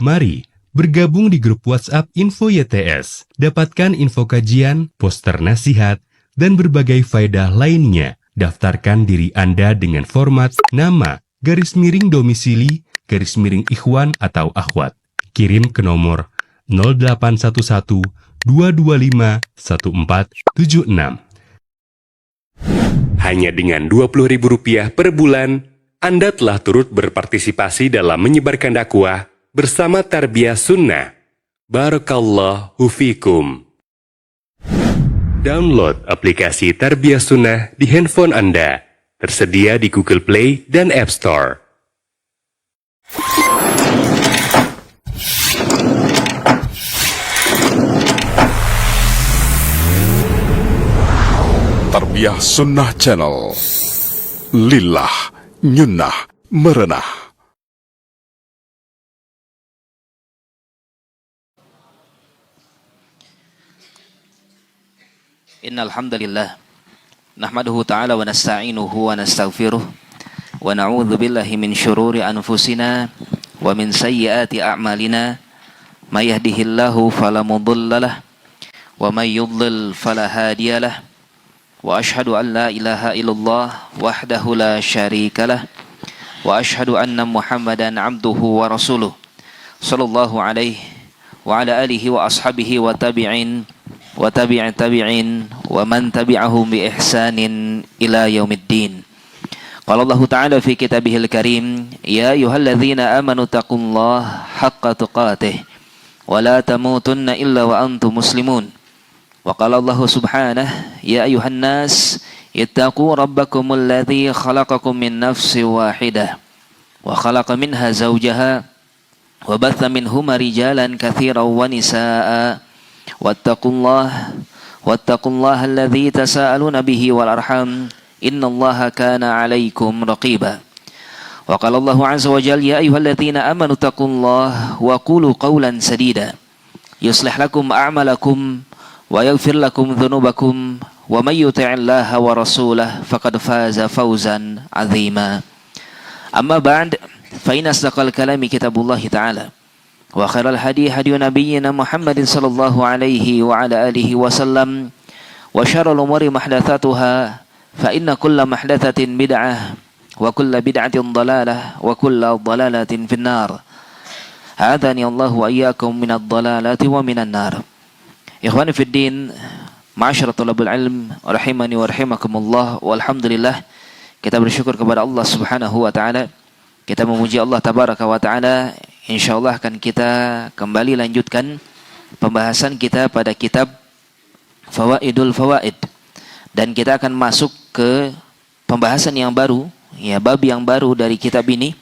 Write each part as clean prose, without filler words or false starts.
Mari bergabung di grup WhatsApp Info YTS. Dapatkan info kajian, poster nasihat, dan berbagai faedah lainnya. Daftarkan diri Anda dengan format nama, _domisili, _ikhwan atau akhwat. Kirim ke nomor 0811 225 1476. Hanya dengan Rp20.000 per bulan, Anda telah turut berpartisipasi dalam menyebarkan dakwah bersama Tarbiyah Sunnah. Barakallahu fikum. Download aplikasi Tarbiyah Sunnah di handphone Anda. Tersedia di Google Play dan App Store. Tarbiyah Sunnah Channel. Lillah, nyunnah, merenah. Innal hamdalillah nahmaduhu ta'ala wa nasta'inuhu wa nastaghfiruh wa na'udzu billahi min syururi anfusina wa min sayyiati a'malina may yahdihillahu fala mudhillalah wa may yudlil fala hadiyalah wa ashhadu an la ilaha illallah wahdahu la syarikalah wa ashhadu anna Muhammadan 'abduhu wa rasuluh sallallahu alaihi wa ala alihi wa ashabihi wa tabi'in wa tabi'in wa man tabi'ahum bi ihsanin ila yaumiddin. Qala Allah Ta'ala fi kitabihil karim, ya ayyuhalladzina amanu taqullaha haqqa tuqatih wa la tamutunna illa wa antum muslimun. Wa qala Allah subhanahu, ya ayyuhan nas ittaqu rabbakumul ladzi khalaqakum min nafsin wahidah wa khalaqa minha zawjaha wa batha minhuma rijalan katsiran wa nisaa'a wattaqullaha alladzi tasaaluna bihi wal arham innallaha kana 'alaikum raqiba. Wa qala Allahu 'azza wa jalla, ya ayyuhalladzina amanu taqullaha wa qulu qawlan sadida yuslih lakum a'malakum wa yaghfir lakum dhunubakum wa may yuti'illaha wa rasulahu faqad faza fawzan 'azima. Amma ba'd, fa inna asdaqal kalami kitabullahi ta'ala wa khairal hadi hadi nabiyyina Muhammadin sallallahu alaihi wa ala alihi wasallam wa syarrul umuri muhdatsatuha fa inna kulla muhdatsatin bid'ah wa kulla bid'atin dhalalah wa kulla dhalalatin finnar. Hadani Allah wa iyyakum minadh dhalalati wa minan nar. Ikhwani fid din, ma'asyiral thulabul ilm, rahimani wa rahimakumullah. Walhamdulillah, kita bersyukur kepada Allah Subhanahu wa taala. Kita memuji Allah tabaraka wa taala. Insyaallah akan kita kembali lanjutkan pembahasan kita pada kitab Fawaidul Fawaid, dan kita akan masuk ke pembahasan yang baru, ya, bab yang baru dari kitab ini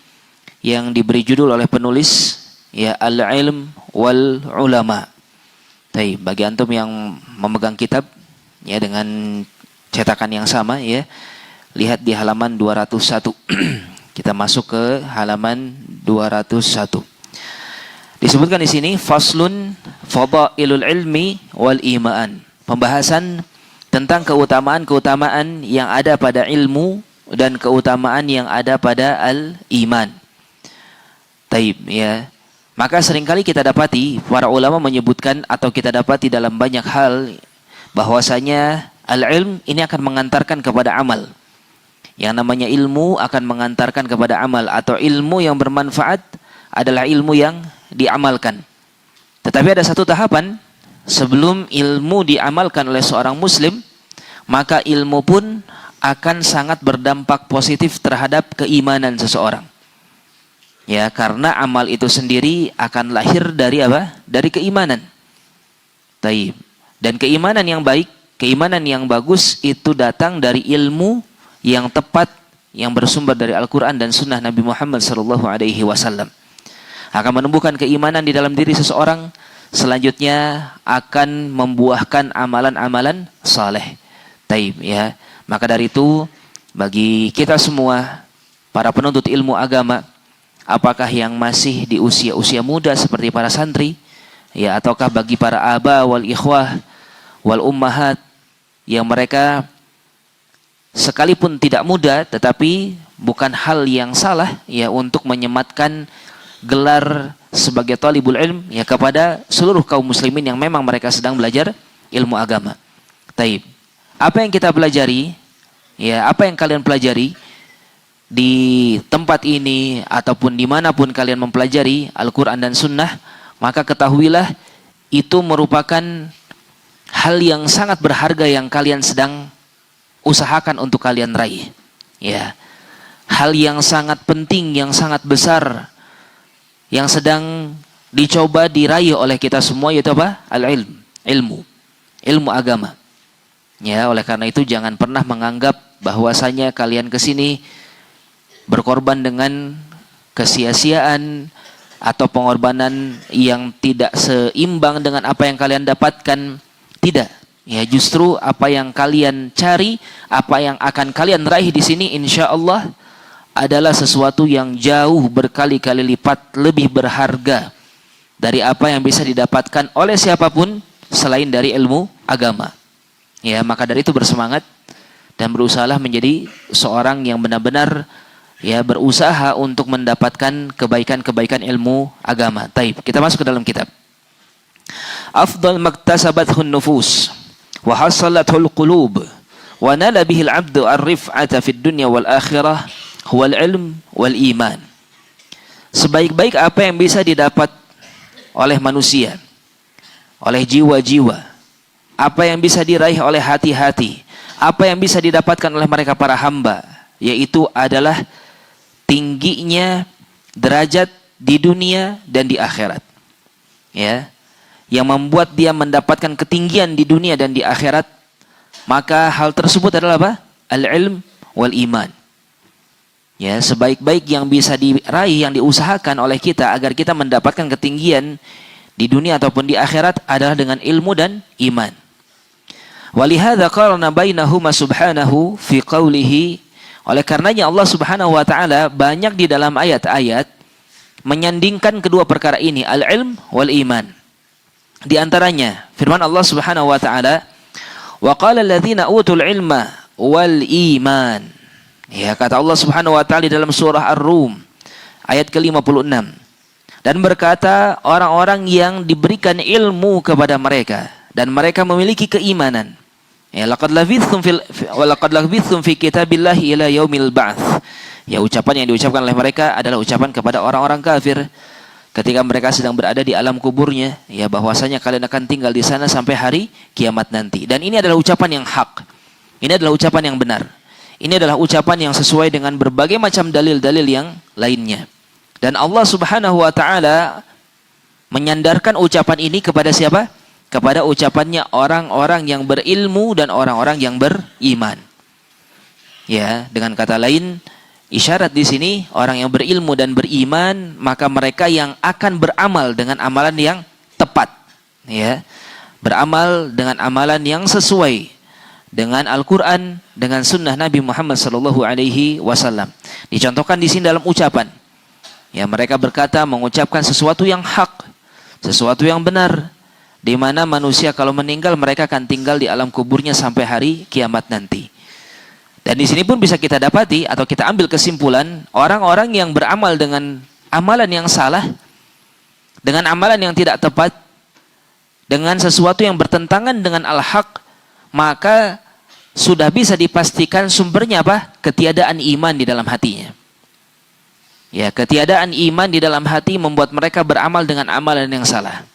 yang diberi judul oleh penulis, ya, Al-Ilm wal Ulama. Baik, bagi antum yang memegang kitab, ya, dengan cetakan yang sama, ya, lihat di halaman 201. Kita masuk ke halaman 201. Disebutkan di sini faslun fadailul ilmi wal iman. Pembahasan tentang keutamaan-keutamaan yang ada pada ilmu dan keutamaan yang ada pada al-iman. Taib, ya. Maka seringkali kita dapati para ulama menyebutkan atau kita dapati dalam banyak hal bahwasanya al-ilm ini akan mengantarkan kepada amal. Yang namanya ilmu akan mengantarkan kepada amal, atau ilmu yang bermanfaat adalah ilmu yang diamalkan. Tetapi ada satu tahapan sebelum ilmu diamalkan oleh seorang muslim, maka ilmu pun akan sangat berdampak positif terhadap keimanan seseorang. Ya, karena amal itu sendiri akan lahir dari apa? Dari keimanan. Taib. Dan keimanan yang baik, keimanan yang bagus itu datang dari ilmu yang tepat, yang bersumber dari Al-Quran dan Sunnah Nabi Muhammad SAW. Akan menumbuhkan keimanan di dalam diri seseorang, selanjutnya akan membuahkan amalan-amalan saleh. Taib, ya. Maka dari itu, bagi kita semua, para penuntut ilmu agama, apakah yang masih di usia-usia muda seperti para santri, ya, ataukah bagi para aba wal ikhwah wal ummahat yang mereka sekalipun tidak muda, tetapi bukan hal yang salah, ya, untuk menyematkan gelar sebagai talibul ilm ya kepada seluruh kaum muslimin yang memang mereka sedang belajar ilmu agama. Taib. Apa yang kita pelajari, ya apa yang kalian pelajari di tempat ini ataupun dimanapun kalian mempelajari Al-Quran dan Sunnah, maka ketahuilah itu merupakan hal yang sangat berharga yang kalian sedang usahakan untuk kalian raih. Ya, hal yang sangat penting, yang sangat besar, yang sedang dicoba diraih oleh kita semua, yaitu apa? Ilmu agama. Ya, oleh karena itu jangan pernah menganggap bahwasanya kalian kesini berkorban dengan kesia-siaan atau pengorbanan yang tidak seimbang dengan apa yang kalian dapatkan. Tidak. Ya, justru apa yang kalian cari, apa yang akan kalian raih di sini insya Allah adalah sesuatu yang jauh berkali-kali lipat lebih berharga dari apa yang bisa didapatkan oleh siapapun selain dari ilmu agama. Ya, maka dari itu bersemangat dan berusahalah menjadi seorang yang benar-benar ya berusaha untuk mendapatkan kebaikan-kebaikan ilmu agama. Taib. Kita masuk ke dalam kitab. Afdal maktasabathun nufus wa hasalathul qulub wa nala bihil abdu ar-rif'ata fid dunya wal akhirah huwal ilm wal iman. Sebaik-baik apa yang bisa didapat oleh manusia, oleh jiwa-jiwa, apa yang bisa diraih oleh hati-hati, apa yang bisa didapatkan oleh mereka para hamba, yaitu adalah tingginya derajat di dunia dan di akhirat. Ya, yang membuat dia mendapatkan ketinggian di dunia dan di akhirat, maka hal tersebut adalah apa? Al-ilm wal iman. Ya, sebaik-baik yang bisa diraih, yang diusahakan oleh kita agar kita mendapatkan ketinggian di dunia ataupun di akhirat adalah dengan ilmu dan iman. Walihadza qarana bainahuma subhanahu fi qawlihi. Oleh karenanya Allah Subhanahu wa taala banyak di dalam ayat-ayat menyandingkan kedua perkara ini, al-ilm wal iman. Di antaranya firman Allah Subhanahu wa taala, "Wa qala alladziina utul ilma wal iman." Ya, kata Allah Subhanahu wa taala di dalam surah Ar-Rum ayat ke-56. Dan berkata orang-orang yang diberikan ilmu kepada mereka dan mereka memiliki keimanan. Ya, laqad labithum fi kitabillahi ila yaumil ba'ts. Ya, ucapan yang diucapkan oleh mereka adalah ucapan kepada orang-orang kafir ketika mereka sedang berada di alam kuburnya, ya bahwasanya kalian akan tinggal di sana sampai hari kiamat nanti. Dan ini adalah ucapan yang hak. Ini adalah ucapan yang benar. Ini adalah ucapan yang sesuai dengan berbagai macam dalil-dalil yang lainnya. Dan Allah Subhanahu wa taala menyandarkan ucapan ini kepada siapa? Kepada ucapannya orang-orang yang berilmu dan orang-orang yang beriman. Ya, dengan kata lain, isyarat di sini orang yang berilmu dan beriman, maka mereka yang akan beramal dengan amalan yang tepat, ya. Beramal dengan amalan yang sesuai dengan Al-Qur'an, dengan sunnah Nabi Muhammad sallallahu alaihi wasallam. Dicontohkan di sini dalam ucapan. Ya, mereka berkata mengucapkan sesuatu yang hak, sesuatu yang benar, di mana manusia kalau meninggal mereka akan tinggal di alam kuburnya sampai hari kiamat nanti. Dan di sini pun bisa kita dapati atau kita ambil kesimpulan, orang-orang yang beramal dengan amalan yang salah, dengan amalan yang tidak tepat, dengan sesuatu yang bertentangan dengan al-haq, maka sudah bisa dipastikan sumbernya apa? Ketiadaan iman di dalam hatinya. Ya, ketiadaan iman di dalam hati membuat mereka beramal dengan amalan yang salah.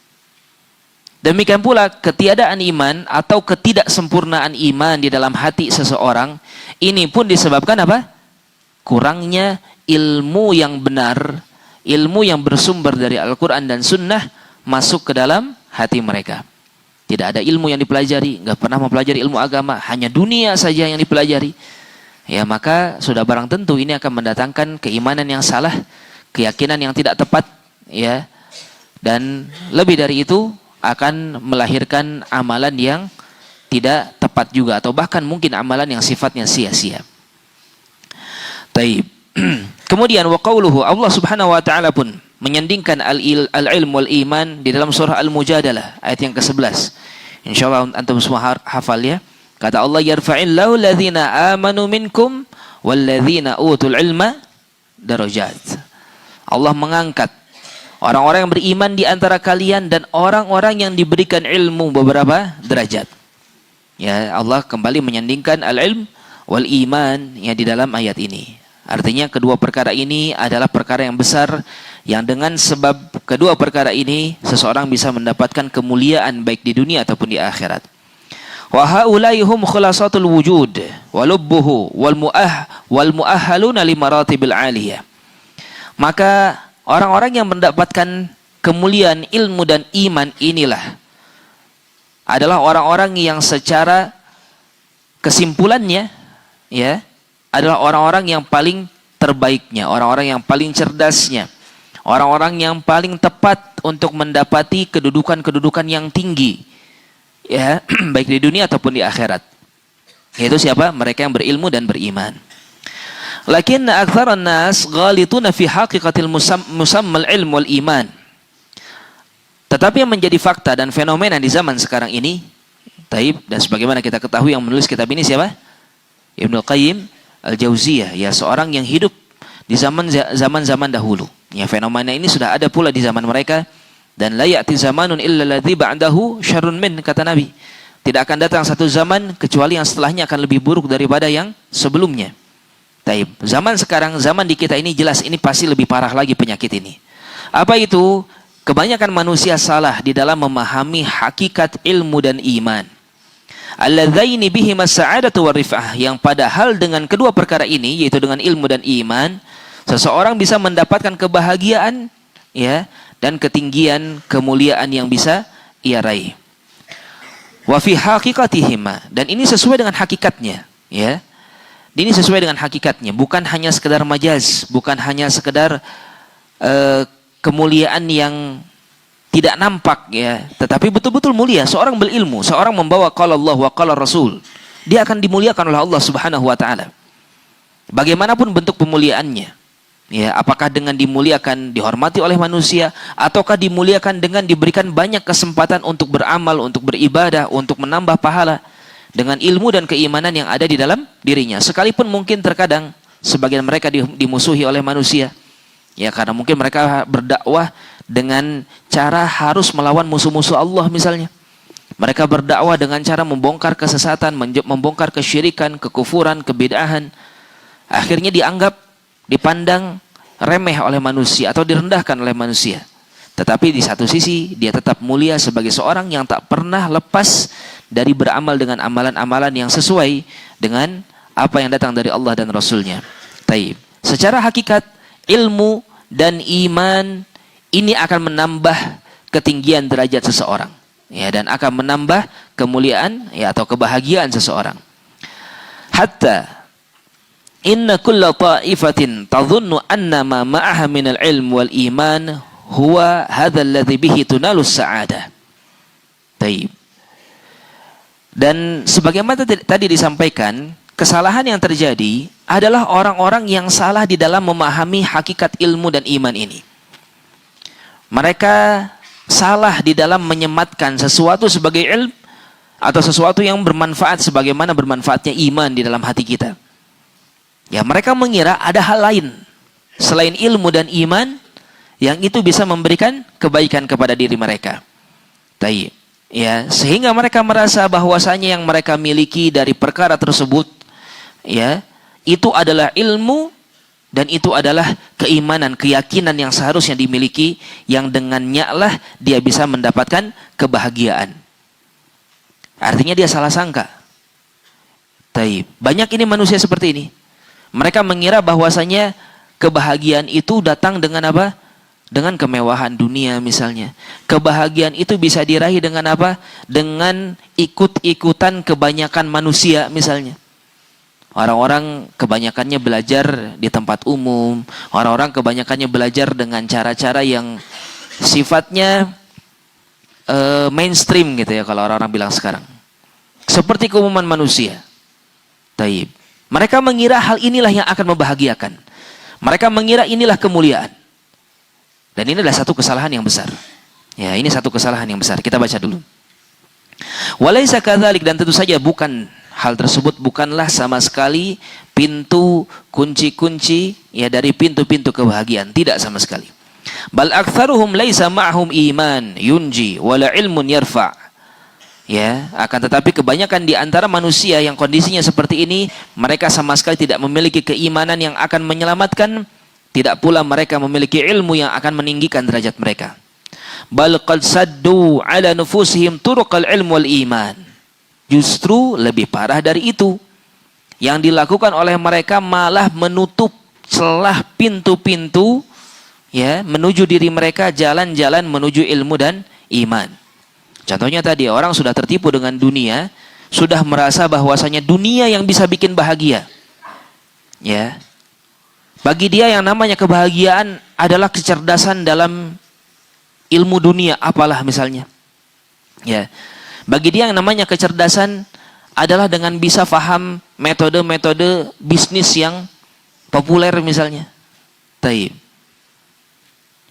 Demikian pula ketiadaan iman atau ketidaksempurnaan iman di dalam hati seseorang, ini pun disebabkan apa? Kurangnya ilmu yang benar, ilmu yang bersumber dari Al-Quran dan Sunnah masuk ke dalam hati mereka. Tidak ada ilmu yang dipelajari, nggak pernah mempelajari ilmu agama, hanya dunia saja yang dipelajari. Ya, maka sudah barang tentu ini akan mendatangkan keimanan yang salah, keyakinan yang tidak tepat, ya. Dan lebih dari itu akan melahirkan amalan yang tidak tepat juga, atau bahkan mungkin amalan yang sifatnya sia-sia. Taib. Kemudian wa qauluhu, Allah Subhanahu wa taala pun menyandingkan al-ilm wal iman di dalam surah Al-Mujadalah ayat yang ke-11. Insyaallah antum semua hafal ya. Kata Allah, yarfa'illahu alladhina amanu minkum walladzina utul ilma darajat. Allah mengangkat Orang-orang yang beriman di antara kalian dan orang-orang yang diberikan ilmu beberapa derajat. Ya, Allah kembali menyandingkan al-ilm wal iman yang di dalam ayat ini. Artinya kedua perkara ini adalah perkara yang besar yang dengan sebab kedua perkara ini seseorang bisa mendapatkan kemuliaan baik di dunia ataupun di akhirat. Wa haula'i hum khulasatul wujud wa lubbuhu wal muahhaluna li maratibil 'aliyah. Maka orang-orang yang mendapatkan kemuliaan ilmu dan iman inilah adalah orang-orang yang secara kesimpulannya ya adalah orang-orang yang paling terbaiknya, orang-orang yang paling cerdasnya, orang-orang yang paling tepat untuk mendapati kedudukan-kedudukan yang tinggi ya baik di dunia ataupun di akhirat. Yaitu siapa? Mereka yang berilmu dan beriman. Lakin aktsaran nas ghalituna fi haqiqatil musammal ilm wal iman. Tetapi yang menjadi fakta dan fenomena di zaman sekarang ini, dan sebagaimana kita ketahui yang menulis kitab ini siapa? Ibnu Qayyim Al-Jauziyah, ya seorang yang hidup di zaman-zaman dahulu. Ya, fenomena ini sudah ada pula di zaman mereka, dan la ya'ti zamanun illa alladzi ba'dahu syarrun min, kata Nabi. Tidak akan datang satu zaman kecuali yang setelahnya akan lebih buruk daripada yang sebelumnya. Zaman sekarang, zaman di kita ini jelas ini pasti lebih parah lagi penyakit ini. Apa itu? Kebanyakan manusia salah di dalam memahami hakikat ilmu dan iman. Alladzaini bihima as-sa'adatu war-rif'ah, yang padahal dengan kedua perkara ini yaitu dengan ilmu dan iman, seseorang bisa mendapatkan kebahagiaan ya dan ketinggian kemuliaan yang bisa ia raih. Wa fi haqiqatihima, dan ini sesuai dengan hakikatnya ya. Ini sesuai dengan hakikatnya, bukan hanya sekedar majaz, bukan hanya sekedar kemuliaan yang tidak nampak ya, tetapi betul-betul mulia. Seorang berilmu, seorang membawa qala Allah wa qala Rasul, dia akan dimuliakan oleh Allah Subhanahu wa taala. Bagaimanapun bentuk pemuliaannya. Ya, apakah dengan dimuliakan, dihormati oleh manusia, ataukah dimuliakan dengan diberikan banyak kesempatan untuk beramal, untuk beribadah, untuk menambah pahala dengan ilmu dan keimanan yang ada di dalam dirinya. Sekalipun mungkin terkadang sebagian mereka dimusuhi oleh manusia. Ya, karena mungkin mereka berdakwah dengan cara harus melawan musuh-musuh Allah misalnya. Mereka berdakwah dengan cara membongkar kesesatan, membongkar kesyirikan, kekufuran, kebid'ahan. Akhirnya dipandang remeh oleh manusia atau direndahkan oleh manusia. Tetapi di satu sisi dia tetap mulia sebagai seorang yang tak pernah lepas dari beramal dengan amalan-amalan yang sesuai dengan apa yang datang dari Allah dan Rasulnya. Taib. Secara hakikat ilmu dan iman ini akan menambah ketinggian derajat seseorang ya, dan akan menambah kemuliaan ya atau kebahagiaan seseorang. Hatta inna kulla ta'ifatin tadhunnu anna ma ma'aha minal ilm wal iman huwa hadha alladhi bihi tunalus sa'adah. Taib. Dan sebagaimana tadi disampaikan, kesalahan yang terjadi adalah orang-orang yang salah di dalam memahami hakikat ilmu dan iman ini. Mereka salah di dalam menyematkan sesuatu sebagai ilmu atau sesuatu yang bermanfaat sebagaimana bermanfaatnya iman di dalam hati kita. Ya, mereka mengira ada hal lain selain ilmu dan iman yang itu bisa memberikan kebaikan kepada diri mereka. Taib. Ya, sehingga mereka merasa bahwasanya yang mereka miliki dari perkara tersebut ya, itu adalah ilmu dan itu adalah keimanan, keyakinan yang seharusnya dimiliki, yang dengannya lah dia bisa mendapatkan kebahagiaan. Artinya dia salah sangka. Taib. Banyak ini manusia seperti ini. Mereka mengira bahwasanya kebahagiaan itu datang dengan apa? Dengan kemewahan dunia misalnya. Kebahagiaan itu bisa diraih dengan apa? Dengan ikut-ikutan kebanyakan manusia misalnya. Orang-orang kebanyakannya belajar di tempat umum. Orang-orang kebanyakannya belajar dengan cara-cara yang sifatnya mainstream gitu ya, kalau orang-orang bilang sekarang. Seperti keumuman manusia. Taib. Mereka mengira hal inilah yang akan membahagiakan. Mereka mengira inilah kemuliaan. Dan ini adalah satu kesalahan yang besar. Ya, ini satu kesalahan yang besar. Kita baca dulu. Walaisa kadzalik, dan tentu saja hal tersebut bukanlah sama sekali pintu kunci-kunci ya dari pintu-pintu kebahagiaan, tidak sama sekali. Bal aktsaruhum laisa ma'hum iman yunji wala ilmun yarfa. Ya, akan tetapi kebanyakan di antara manusia yang kondisinya seperti ini, mereka sama sekali tidak memiliki keimanan yang akan menyelamatkan, tidak pula mereka memiliki ilmu yang akan meninggikan derajat mereka. Bal qad saddu ala nufusihim turuqal ilm wal iman. Justru lebih parah dari itu. Yang dilakukan oleh mereka malah menutup celah pintu-pintu ya menuju diri mereka, jalan-jalan menuju ilmu dan iman. Contohnya tadi, orang sudah tertipu dengan dunia, sudah merasa bahwasanya dunia yang bisa bikin bahagia. Ya. Bagi dia yang namanya kebahagiaan adalah kecerdasan dalam ilmu dunia, apalah misalnya. Ya. Bagi dia yang namanya kecerdasan adalah dengan bisa faham metode-metode bisnis yang populer misalnya. Taib.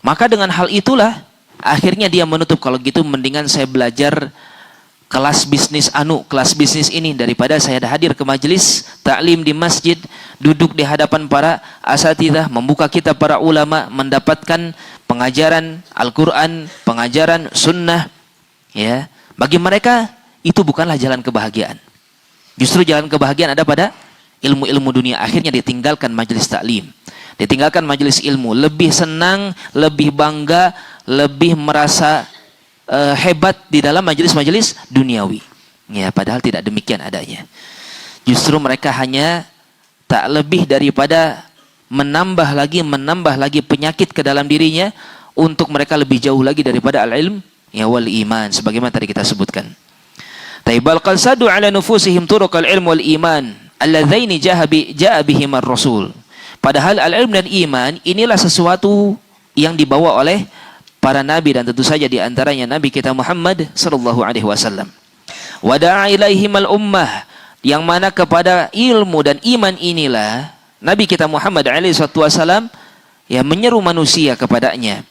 Maka dengan hal itulah akhirnya dia menutup, kalau gitu mendingan saya belajar kelas bisnis kelas bisnis ini daripada saya hadir ke majelis taklim di masjid, duduk di hadapan para asatidzah, membuka kitab para ulama, mendapatkan pengajaran Al-Qur'an, pengajaran sunnah. Ya, bagi mereka itu bukanlah jalan kebahagiaan. Justru jalan kebahagiaan ada pada ilmu-ilmu dunia. Akhirnya ditinggalkan majelis taklim, ditinggalkan majelis ilmu, lebih senang, lebih bangga, lebih merasa hebat di dalam majelis-majelis duniawi. Ya, padahal tidak demikian adanya. Justru mereka hanya tak lebih daripada menambah lagi penyakit ke dalam dirinya untuk mereka lebih jauh lagi daripada al-ilm ya wal iman, sebagaimana tadi kita sebutkan. Taibal qalsadu ala nufusihim turuqal ilm wal iman alladzaini jaa bihim ar-rasul. Padahal al-ilm dan iman inilah sesuatu yang dibawa oleh para nabi, dan tentu saja di antaranya Nabi kita Muhammad sallallahu alaihi wasallam. Wa da'a ilaihim al-ummah, yang mana kepada ilmu dan iman inilah Nabi kita Muhammad alaihi wasallam yang menyeru manusia kepadanya.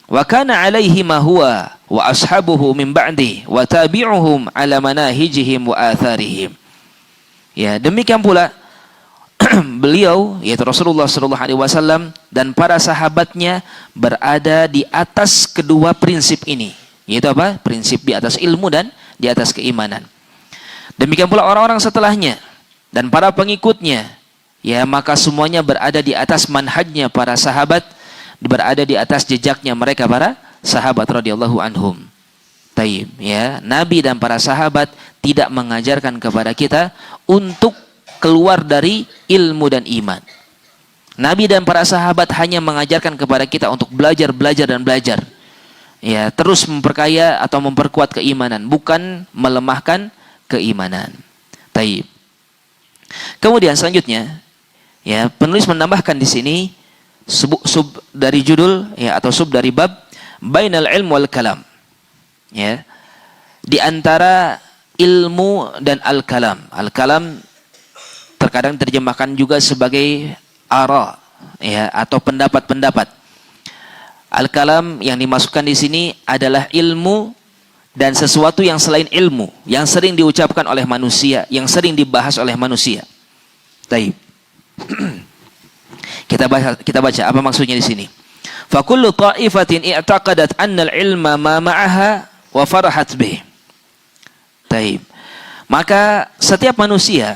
Wa kana alaihi ma huwa wa ashabuhu min ba'di wa tabi'uhum ala manahijihim wa atharihim. Ya, demikian pula beliau yaitu Rasulullah sallallahu alaihi wasallam dan para sahabatnya berada di atas kedua prinsip ini, yaitu apa? Prinsip di atas ilmu dan di atas keimanan. Demikian pula orang-orang setelahnya dan para pengikutnya, ya, maka semuanya berada di atas manhajnya para sahabat, berada di atas jejaknya mereka para sahabat radhiyallahu anhum. Taib, ya, Nabi dan para sahabat tidak mengajarkan kepada kita untuk keluar dari ilmu dan iman. Nabi dan para sahabat hanya mengajarkan kepada kita untuk belajar dan belajar. Ya, terus memperkaya atau memperkuat keimanan, bukan melemahkan keimanan. Taib. Kemudian selanjutnya, ya, penulis menambahkan di sini sub dari judul, ya, atau sub dari bab bainal ilm wal kalam. Ya. Di antara ilmu dan al-kalam. Al-kalam terkadang terjemahkan juga sebagai ara, ya, atau pendapat-pendapat. Al-kalam yang dimasukkan di sini adalah ilmu dan sesuatu yang selain ilmu, yang sering diucapkan oleh manusia, yang sering dibahas oleh manusia. Baik. Kita baca apa maksudnya di sini. Fa kullu ta'ifatin i'taqadat anna al-ilma ma ma'aha wa farahat bih. Baik. Maka setiap manusia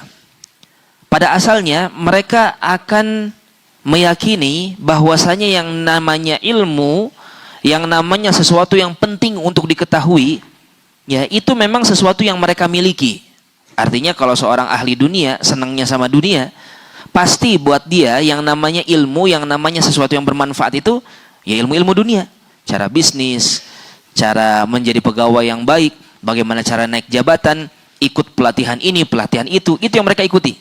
pada asalnya mereka akan meyakini bahwasanya yang namanya ilmu, yang namanya sesuatu yang penting untuk diketahui, ya, itu memang sesuatu yang mereka miliki. Artinya kalau seorang ahli dunia senangnya sama dunia, pasti buat dia yang namanya ilmu, yang namanya sesuatu yang bermanfaat itu ya ilmu-ilmu dunia. Cara bisnis, cara menjadi pegawai yang baik, bagaimana cara naik jabatan, ikut pelatihan ini, pelatihan itu yang mereka ikuti.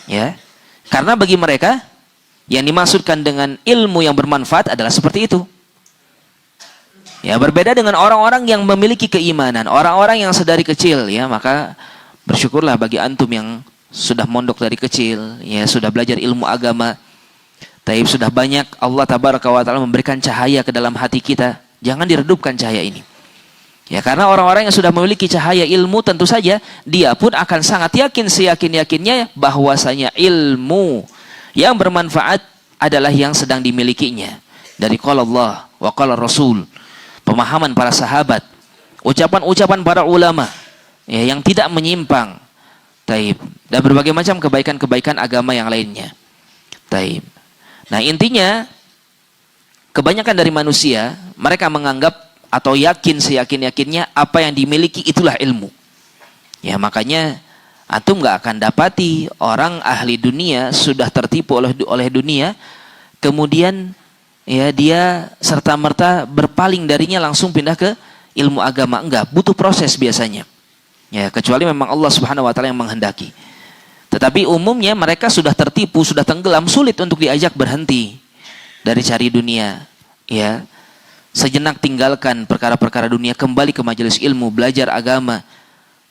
Ya, karena bagi mereka yang dimaksudkan dengan ilmu yang bermanfaat adalah seperti itu. Ya, berbeda dengan orang-orang yang memiliki keimanan, orang-orang yang sedari kecil, ya, maka bersyukurlah bagi antum yang sudah mondok dari kecil, ya, sudah belajar ilmu agama. Taib, sudah banyak Allah tabaraka wa taala memberikan cahaya ke dalam hati kita. Jangan diredupkan cahaya ini. Ya, karena orang-orang yang sudah memiliki cahaya ilmu, tentu saja dia pun akan sangat yakin, seyakin-yakinnya bahwasanya ilmu yang bermanfaat adalah yang sedang dimilikinya. dari qala Allah wa qala Rasul, pemahaman para sahabat, ucapan-ucapan para ulama ya, yang tidak menyimpang. Taib. Dan berbagai macam kebaikan-kebaikan agama yang lainnya. Taib. Nah, intinya kebanyakan dari manusia mereka menganggap atau yakin seyakin-yakinnya apa yang dimiliki itulah ilmu. Ya, makanya antum nggak akan dapati orang ahli dunia sudah tertipu oleh dunia, kemudian ya dia serta-merta berpaling darinya langsung pindah ke ilmu agama. Enggak, butuh proses biasanya. Ya, kecuali memang Allah Subhanahu wa taala yang menghendaki. Tetapi umumnya mereka sudah tertipu, sudah tenggelam, sulit untuk diajak berhenti dari cari dunia. Ya. Sejenak tinggalkan perkara-perkara dunia, kembali ke majelis ilmu, belajar agama.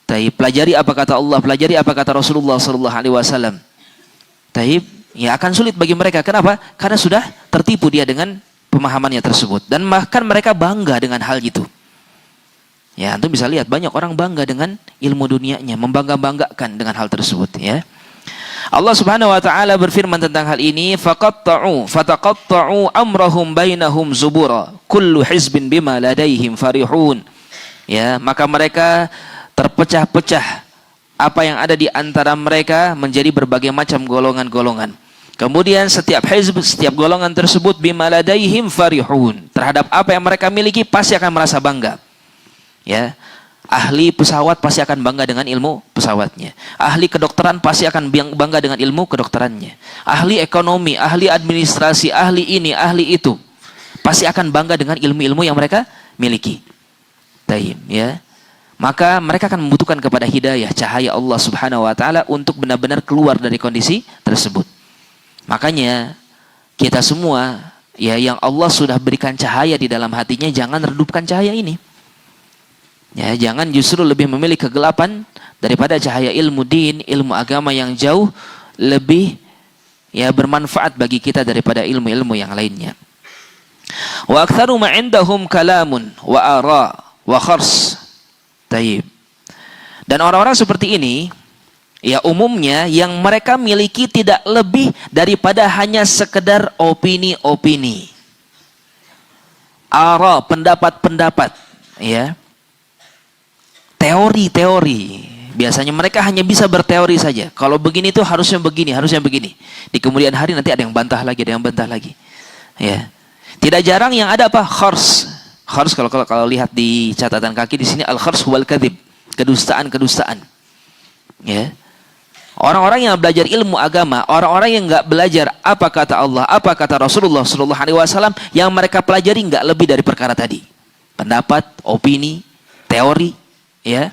Taib, pelajari apa kata Allah, pelajari apa kata Rasulullah sallallahu alaihi wasallam. Taib, ya akan sulit bagi mereka. Kenapa? Karena sudah tertipu dia dengan pemahamannya tersebut, dan bahkan mereka bangga dengan hal itu. Ya, antum bisa lihat banyak orang bangga dengan ilmu dunianya, membangga-banggakan dengan hal tersebut ya. Allah Subhanahu wa taala berfirman tentang hal ini, fataqatta'u amrahum bainahum zubura, kullu hizbin bima ladaihim farihun. Ya, maka mereka terpecah-pecah apa yang ada di antara mereka menjadi berbagai macam golongan-golongan. Kemudian setiap hizb, setiap golongan tersebut bima ladaihim farihun, terhadap apa yang mereka miliki pasti akan merasa bangga. Ya, ahli pesawat pasti akan bangga dengan ilmu pesawatnya. Ahli kedokteran pasti akan bangga dengan ilmu kedokterannya. Ahli ekonomi, ahli administrasi, ahli ini, ahli itu, pasti akan bangga dengan ilmu-ilmu yang mereka miliki. Taib, ya. Maka mereka akan membutuhkan kepada hidayah, cahaya Allah Subhanahu wa taala untuk benar-benar keluar dari kondisi tersebut. Makanya kita semua ya, yang Allah sudah berikan cahaya di dalam hatinya, jangan redupkan cahaya ini. Ya, jangan justru lebih memilih kegelapan daripada cahaya ilmu din, ilmu agama yang jauh lebih ya bermanfaat bagi kita daripada ilmu-ilmu yang lainnya. Wa aktsaru ma indahum kalamun wa ara wa khars. Taib. Dan orang-orang seperti ini ya umumnya yang mereka miliki tidak lebih daripada hanya sekedar opini-opini. Ara, pendapat-pendapat, ya. Teori-teori. Biasanya mereka hanya bisa berteori saja. Kalau begini tuh harusnya begini, harusnya begini. Di kemudian hari nanti ada yang bantah lagi, ada yang bantah lagi. Ya. Tidak jarang yang ada apa? Khars. Khars kalau lihat di catatan kaki di sini al-khars wal kadzib. Kedustaan-kedustaan. Ya. Orang-orang yang belajar ilmu agama, orang-orang yang enggak belajar apa kata Allah, apa kata Rasulullah sallallahu alaihi wasallam, yang mereka pelajari enggak lebih dari perkara tadi. Pendapat, opini, teori, ya.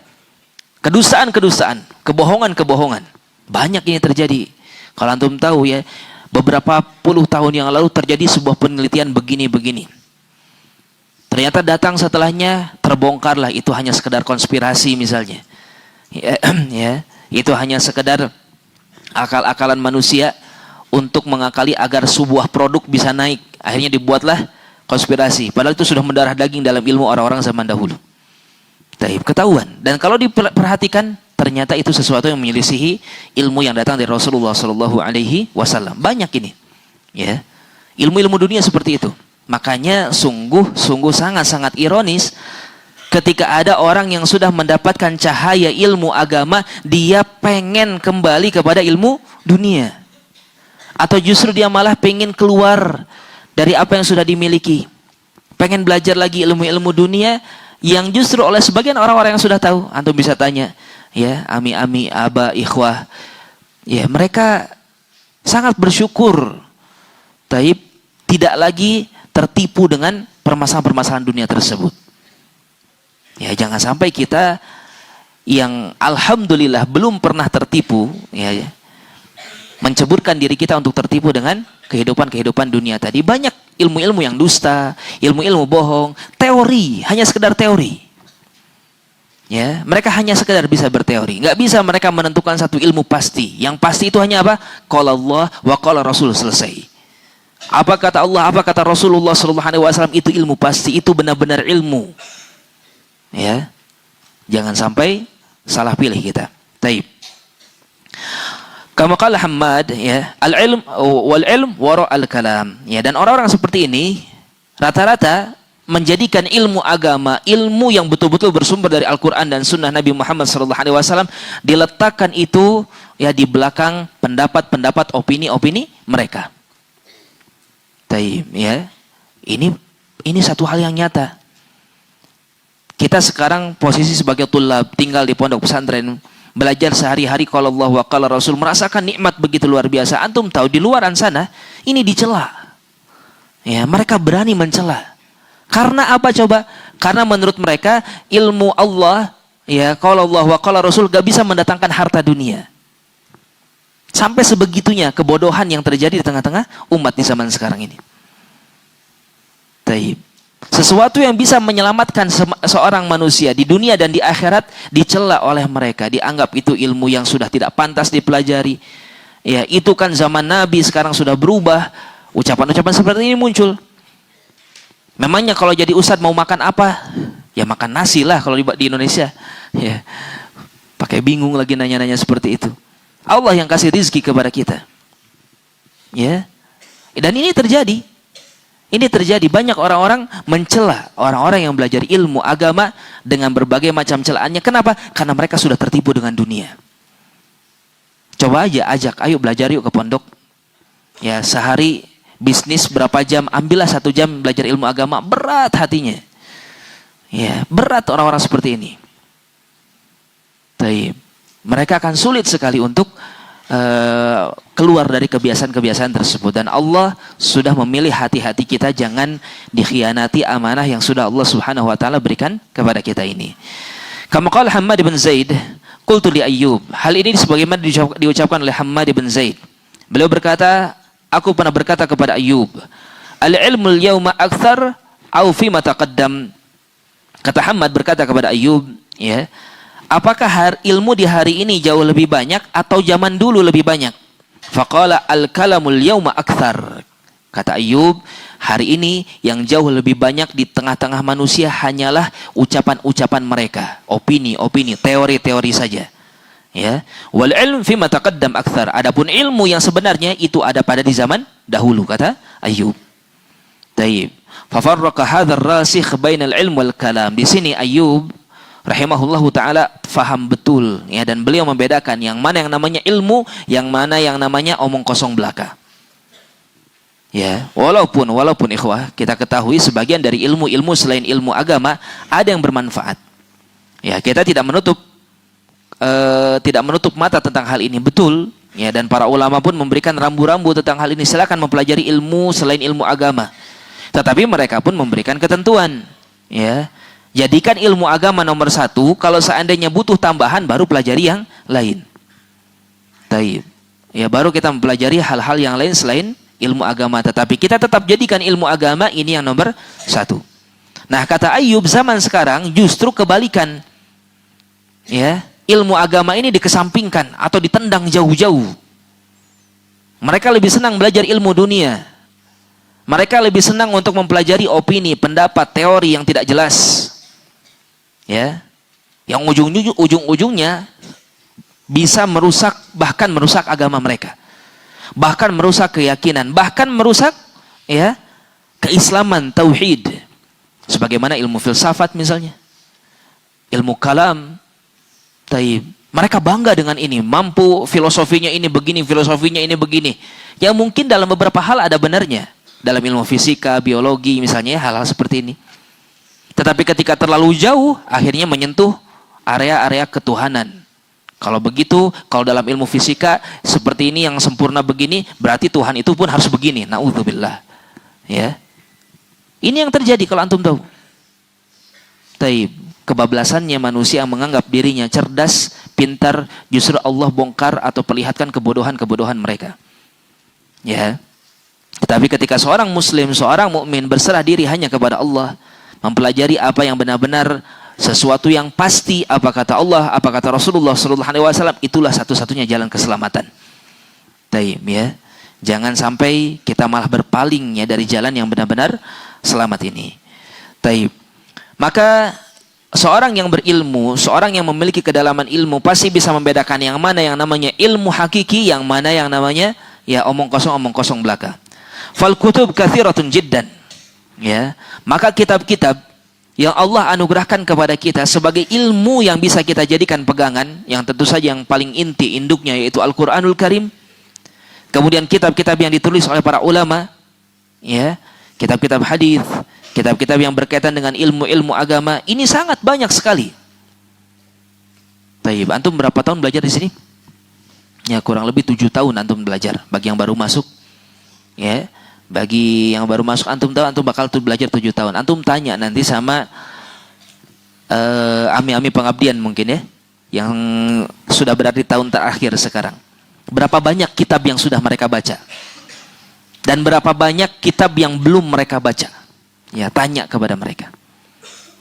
Kedustaan-kedustaan, kebohongan-kebohongan. Banyak ini terjadi. Kalau antum tahu ya, beberapa puluh tahun yang lalu terjadi sebuah penelitian begini-begini. Ternyata datang setelahnya terbongkarlah itu hanya sekedar konspirasi misalnya. Ya, itu hanya sekedar akal-akalan manusia untuk mengakali agar sebuah produk bisa naik. Akhirnya dibuatlah konspirasi. Padahal itu sudah mendarah daging dalam ilmu orang-orang zaman dahulu. Taib, ketahuan. Dan kalau diperhatikan, ternyata itu sesuatu yang menyelisihi ilmu yang datang dari Rasulullah Sallallahu Alaihi Wasallam. Banyak ini, ya. Ilmu-ilmu dunia seperti itu. Makanya sungguh sangat-sangat ironis ketika ada orang yang sudah mendapatkan cahaya ilmu agama, dia pengen kembali kepada ilmu dunia. Atau justru dia malah pengen keluar dari apa yang sudah dimiliki. Pengen belajar lagi ilmu-ilmu dunia yang justru oleh sebagian orang-orang yang sudah tahu. Antum bisa tanya, ya, ami-ami, aba, ikhwah. Ya, mereka sangat bersyukur. Taib, tidak lagi tertipu dengan permasalahan-permasalahan dunia tersebut. Ya, jangan sampai kita yang alhamdulillah belum pernah tertipu, ya, menceburkan diri kita untuk tertipu dengan kehidupan-kehidupan dunia tadi. Banyak ilmu-ilmu yang dusta, ilmu-ilmu bohong, teori, hanya sekedar teori. Ya, mereka hanya sekedar bisa berteori. Nggak bisa mereka menentukan satu ilmu pasti. Yang pasti itu hanya apa? Qala Allah wa qala Rasul, selesai. Apa kata Allah, apa kata Rasulullah sallallahu alaihi wasallam, itu ilmu pasti, itu benar-benar ilmu. Ya. Jangan sampai salah pilih kita. Taib. Kama qala Hammad, ya, al-ilm wal ilm wara al-kalam. Ya, dan orang-orang seperti ini, rata-rata menjadikan ilmu agama, ilmu yang betul-betul bersumber dari Al-Quran dan Sunnah Nabi Muhammad SAW diletakkan itu ya di belakang pendapat-pendapat, opini-opini mereka. Taib, ya. Ini satu hal yang nyata. Kita sekarang posisi sebagai tulab, tinggal di pondok pesantren, belajar sehari-hari kalau Allah wa qala Rasul, merasakan nikmat begitu luar biasa. Antum tahu di luaran sana ini dicela. Ya, mereka berani mencela. Karena apa coba? Karena menurut mereka ilmu Allah, ya, qala Allah wa qala Rasul gak bisa mendatangkan harta dunia. Sampai sebegitunya kebodohan yang terjadi di tengah-tengah umat di zaman sekarang ini. Taib. Sesuatu yang bisa menyelamatkan seorang manusia di dunia dan di akhirat dicela oleh mereka, dianggap itu ilmu yang sudah tidak pantas dipelajari. Ya, itu kan zaman Nabi, sekarang sudah berubah. Ucapan-ucapan seperti ini muncul. Memangnya kalau jadi ustadz mau makan apa? Ya makan nasi lah kalau di Indonesia. Ya. Pakai bingung lagi nanya-nanya seperti itu. Allah yang kasih rizki kepada kita. Ya. Dan ini terjadi. Ini terjadi, banyak orang-orang mencela orang-orang yang belajar ilmu agama dengan berbagai macam celaannya. Kenapa? Karena mereka sudah tertipu dengan dunia. Coba aja ajak, ayo belajar yuk ke pondok. Ya, sehari bisnis berapa jam, ambillah 1 jam belajar ilmu agama. Berat hatinya. Ya, berat orang-orang seperti ini. Taib. Mereka akan sulit sekali untuk keluar dari kebiasaan-kebiasaan tersebut. Dan Allah sudah memilih hati-hati kita jangan dikhianati amanah yang sudah Allah Subhanahu wa taala berikan kepada kita ini. Kama qala Hammad bin Zaid, qultu li Ayyub. Hal ini sebagaimana diucapkan oleh Hammad bin Zaid. Beliau berkata, aku pernah berkata kepada Ayyub, al-ilmu al-yawma akthar aw fi ma taqaddam. Kata Hammad berkata kepada Ayyub, ya, apakah ilmu di hari ini jauh lebih banyak atau zaman dulu lebih banyak? Faqala al-kalamul yawma akthar. Kata Ayyub, hari ini yang jauh lebih banyak di tengah-tengah manusia hanyalah ucapan-ucapan mereka, opini-opini, teori-teori saja. Ya, wal ilm fi ma taqaddam akthar. Adapun ilmu yang sebenarnya itu ada pada di zaman dahulu, kata Ayyub. Taib. Fa farraqa hadzal rasikh bainal ilm wal kalam. Di sini Ayyub rahimahullahu taala faham betul, ya, dan beliau membedakan yang mana yang namanya ilmu, yang mana yang namanya omong kosong belaka. Ya, walaupun ikhwah, kita ketahui sebagian dari ilmu-ilmu selain ilmu agama ada yang bermanfaat. Ya, kita tidak menutup mata tentang hal ini, betul, ya, dan para ulama pun memberikan rambu-rambu tentang hal ini. Silakan mempelajari ilmu selain ilmu agama. Tetapi mereka pun memberikan ketentuan, ya. Jadikan ilmu agama nomor 1, kalau seandainya butuh tambahan baru pelajari yang lain. Taib. Ya, baru kita mempelajari hal-hal yang lain selain ilmu agama, tetapi kita tetap jadikan ilmu agama ini yang nomor 1. Nah, kata Ayyub, zaman sekarang justru kebalikan. Ya, ilmu agama ini dikesampingkan atau ditendang jauh-jauh. Mereka lebih senang belajar ilmu dunia. Mereka lebih senang untuk mempelajari opini, pendapat, teori yang tidak jelas. Ya, yang ujung-ujungnya bisa merusak, bahkan merusak agama mereka, bahkan merusak keyakinan, bahkan merusak, ya, keislaman, tauhid. Sebagaimana ilmu filsafat misalnya, ilmu kalam. Taib. Mereka bangga dengan ini, mampu filosofinya ini begini, filosofinya ini begini. Yang mungkin dalam beberapa hal ada benarnya, dalam ilmu fisika, biologi misalnya, hal-hal seperti ini. Tetapi ketika terlalu jauh, akhirnya menyentuh area-area ketuhanan. Kalau begitu, kalau dalam ilmu fisika seperti ini yang sempurna begini, berarti Tuhan itu pun harus begini. Na'udzubillah. Ya. Ini yang terjadi kalau antum tahu. Taib. Kebablasannya manusia yang menganggap dirinya cerdas, pintar, justru Allah bongkar atau perlihatkan kebodohan-kebodohan mereka. Ya. Tetapi ketika seorang muslim, seorang mukmin berserah diri hanya kepada Allah, mempelajari apa yang benar-benar sesuatu yang pasti, apa kata Allah, apa kata Rasulullah SAW, itulah satu-satunya jalan keselamatan. Taib, ya. Jangan sampai kita malah berpaling, ya, dari jalan yang benar-benar selamat ini. Taib. Maka seorang yang berilmu, seorang yang memiliki kedalaman ilmu pasti bisa membedakan yang mana yang namanya ilmu hakiki, yang mana yang namanya, ya, omong kosong belaka. Fal kutub kathiratun jiddan. Ya, maka kitab-kitab yang Allah anugerahkan kepada kita sebagai ilmu yang bisa kita jadikan pegangan, yang tentu saja yang paling inti induknya yaitu Al-Qur'anul Karim. Kemudian kitab-kitab yang ditulis oleh para ulama, ya, kitab-kitab hadis, kitab-kitab yang berkaitan dengan ilmu-ilmu agama, ini sangat banyak sekali. Taib, antum berapa tahun belajar di sini? Ya, kurang lebih 7 tahun antum belajar. Bagi yang baru masuk, ya, bagi yang baru masuk antum tahu antum bakal belajar 7 tahun. Antum tanya nanti sama ami-ami pengabdian mungkin ya, yang sudah berada di tahun terakhir sekarang. Berapa banyak kitab yang sudah mereka baca? Dan berapa banyak kitab yang belum mereka baca? Ya, tanya kepada mereka.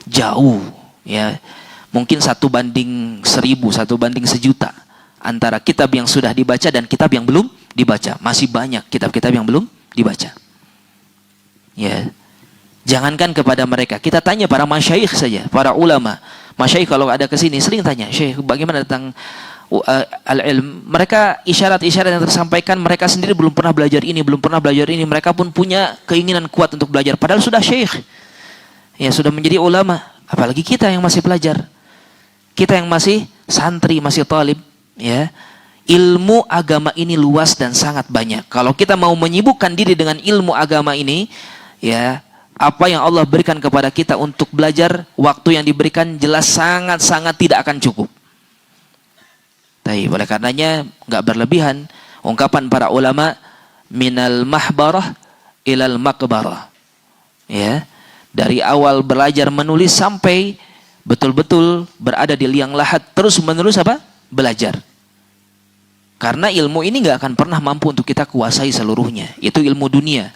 Jauh, ya. Mungkin 1:1000, 1:1.000.000 antara kitab yang sudah dibaca dan kitab yang belum dibaca. Masih banyak kitab-kitab yang belum dibaca. Ya. Jangankan kepada mereka, kita tanya para masyayikh saja, para ulama. Masyayikh kalau ada ke sini sering tanya, "Syekh, bagaimana tentang al-ilm?" Mereka isyarat-isyarat yang tersampaikan, mereka sendiri belum pernah belajar ini, belum pernah belajar ini. Mereka pun punya keinginan kuat untuk belajar, padahal sudah syekh. Ya, sudah menjadi ulama. Apalagi kita yang masih pelajar. Kita yang masih santri, masih talib, ya. Ilmu agama ini luas dan sangat banyak. Kalau kita mau menyibukkan diri dengan ilmu agama ini, ya, apa yang Allah berikan kepada kita untuk belajar, waktu yang diberikan jelas sangat-sangat tidak akan cukup. Tapi oleh karenanya nggak berlebihan ungkapan para ulama, minal mahbarah ilal makbarah. Ya, dari awal belajar menulis sampai betul-betul berada di liang lahat, terus menerus apa? Belajar. Karena ilmu ini nggak akan pernah mampu untuk kita kuasai seluruhnya. Itu ilmu dunia.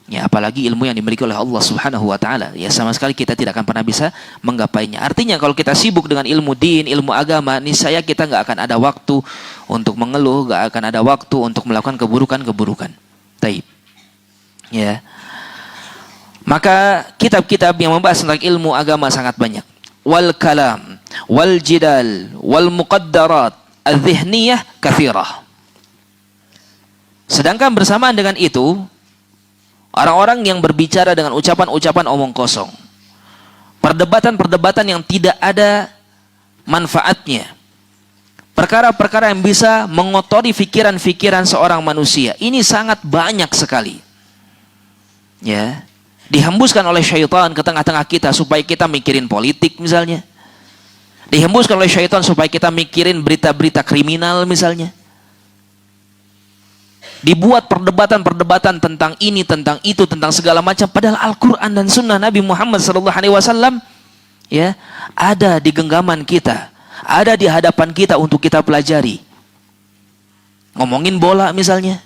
Ya, apalagi ilmu yang dimiliki oleh Allah Subhanahu wa taala. Ya, sama sekali kita tidak akan pernah bisa menggapainya. Artinya kalau kita sibuk dengan ilmu din, ilmu agama, niscaya kita nggak akan ada waktu untuk mengeluh, nggak akan ada waktu untuk melakukan keburukan-keburukan. Taib. Ya. Maka kitab-kitab yang membahas tentang ilmu agama sangat banyak. Wal kalam, wal jidal, wal muqaddarat, adh-dhihniyah katsirah. Sedangkan bersamaan dengan itu, orang-orang yang berbicara dengan ucapan-ucapan omong kosong, perdebatan-perdebatan yang tidak ada manfaatnya, perkara-perkara yang bisa mengotori pikiran-pikiran seorang manusia, ini sangat banyak sekali. Ya, dihembuskan oleh syaitan ke tengah-tengah kita supaya kita mikirin politik misalnya. Dihembuskan oleh syaitan supaya kita mikirin berita-berita kriminal misalnya. Dibuat perdebatan-perdebatan tentang ini, tentang itu, tentang segala macam. Padahal Al-Quran dan Sunnah Nabi Muhammad SAW, ya, ada di genggaman kita, ada di hadapan kita untuk kita pelajari. Ngomongin bola misalnya,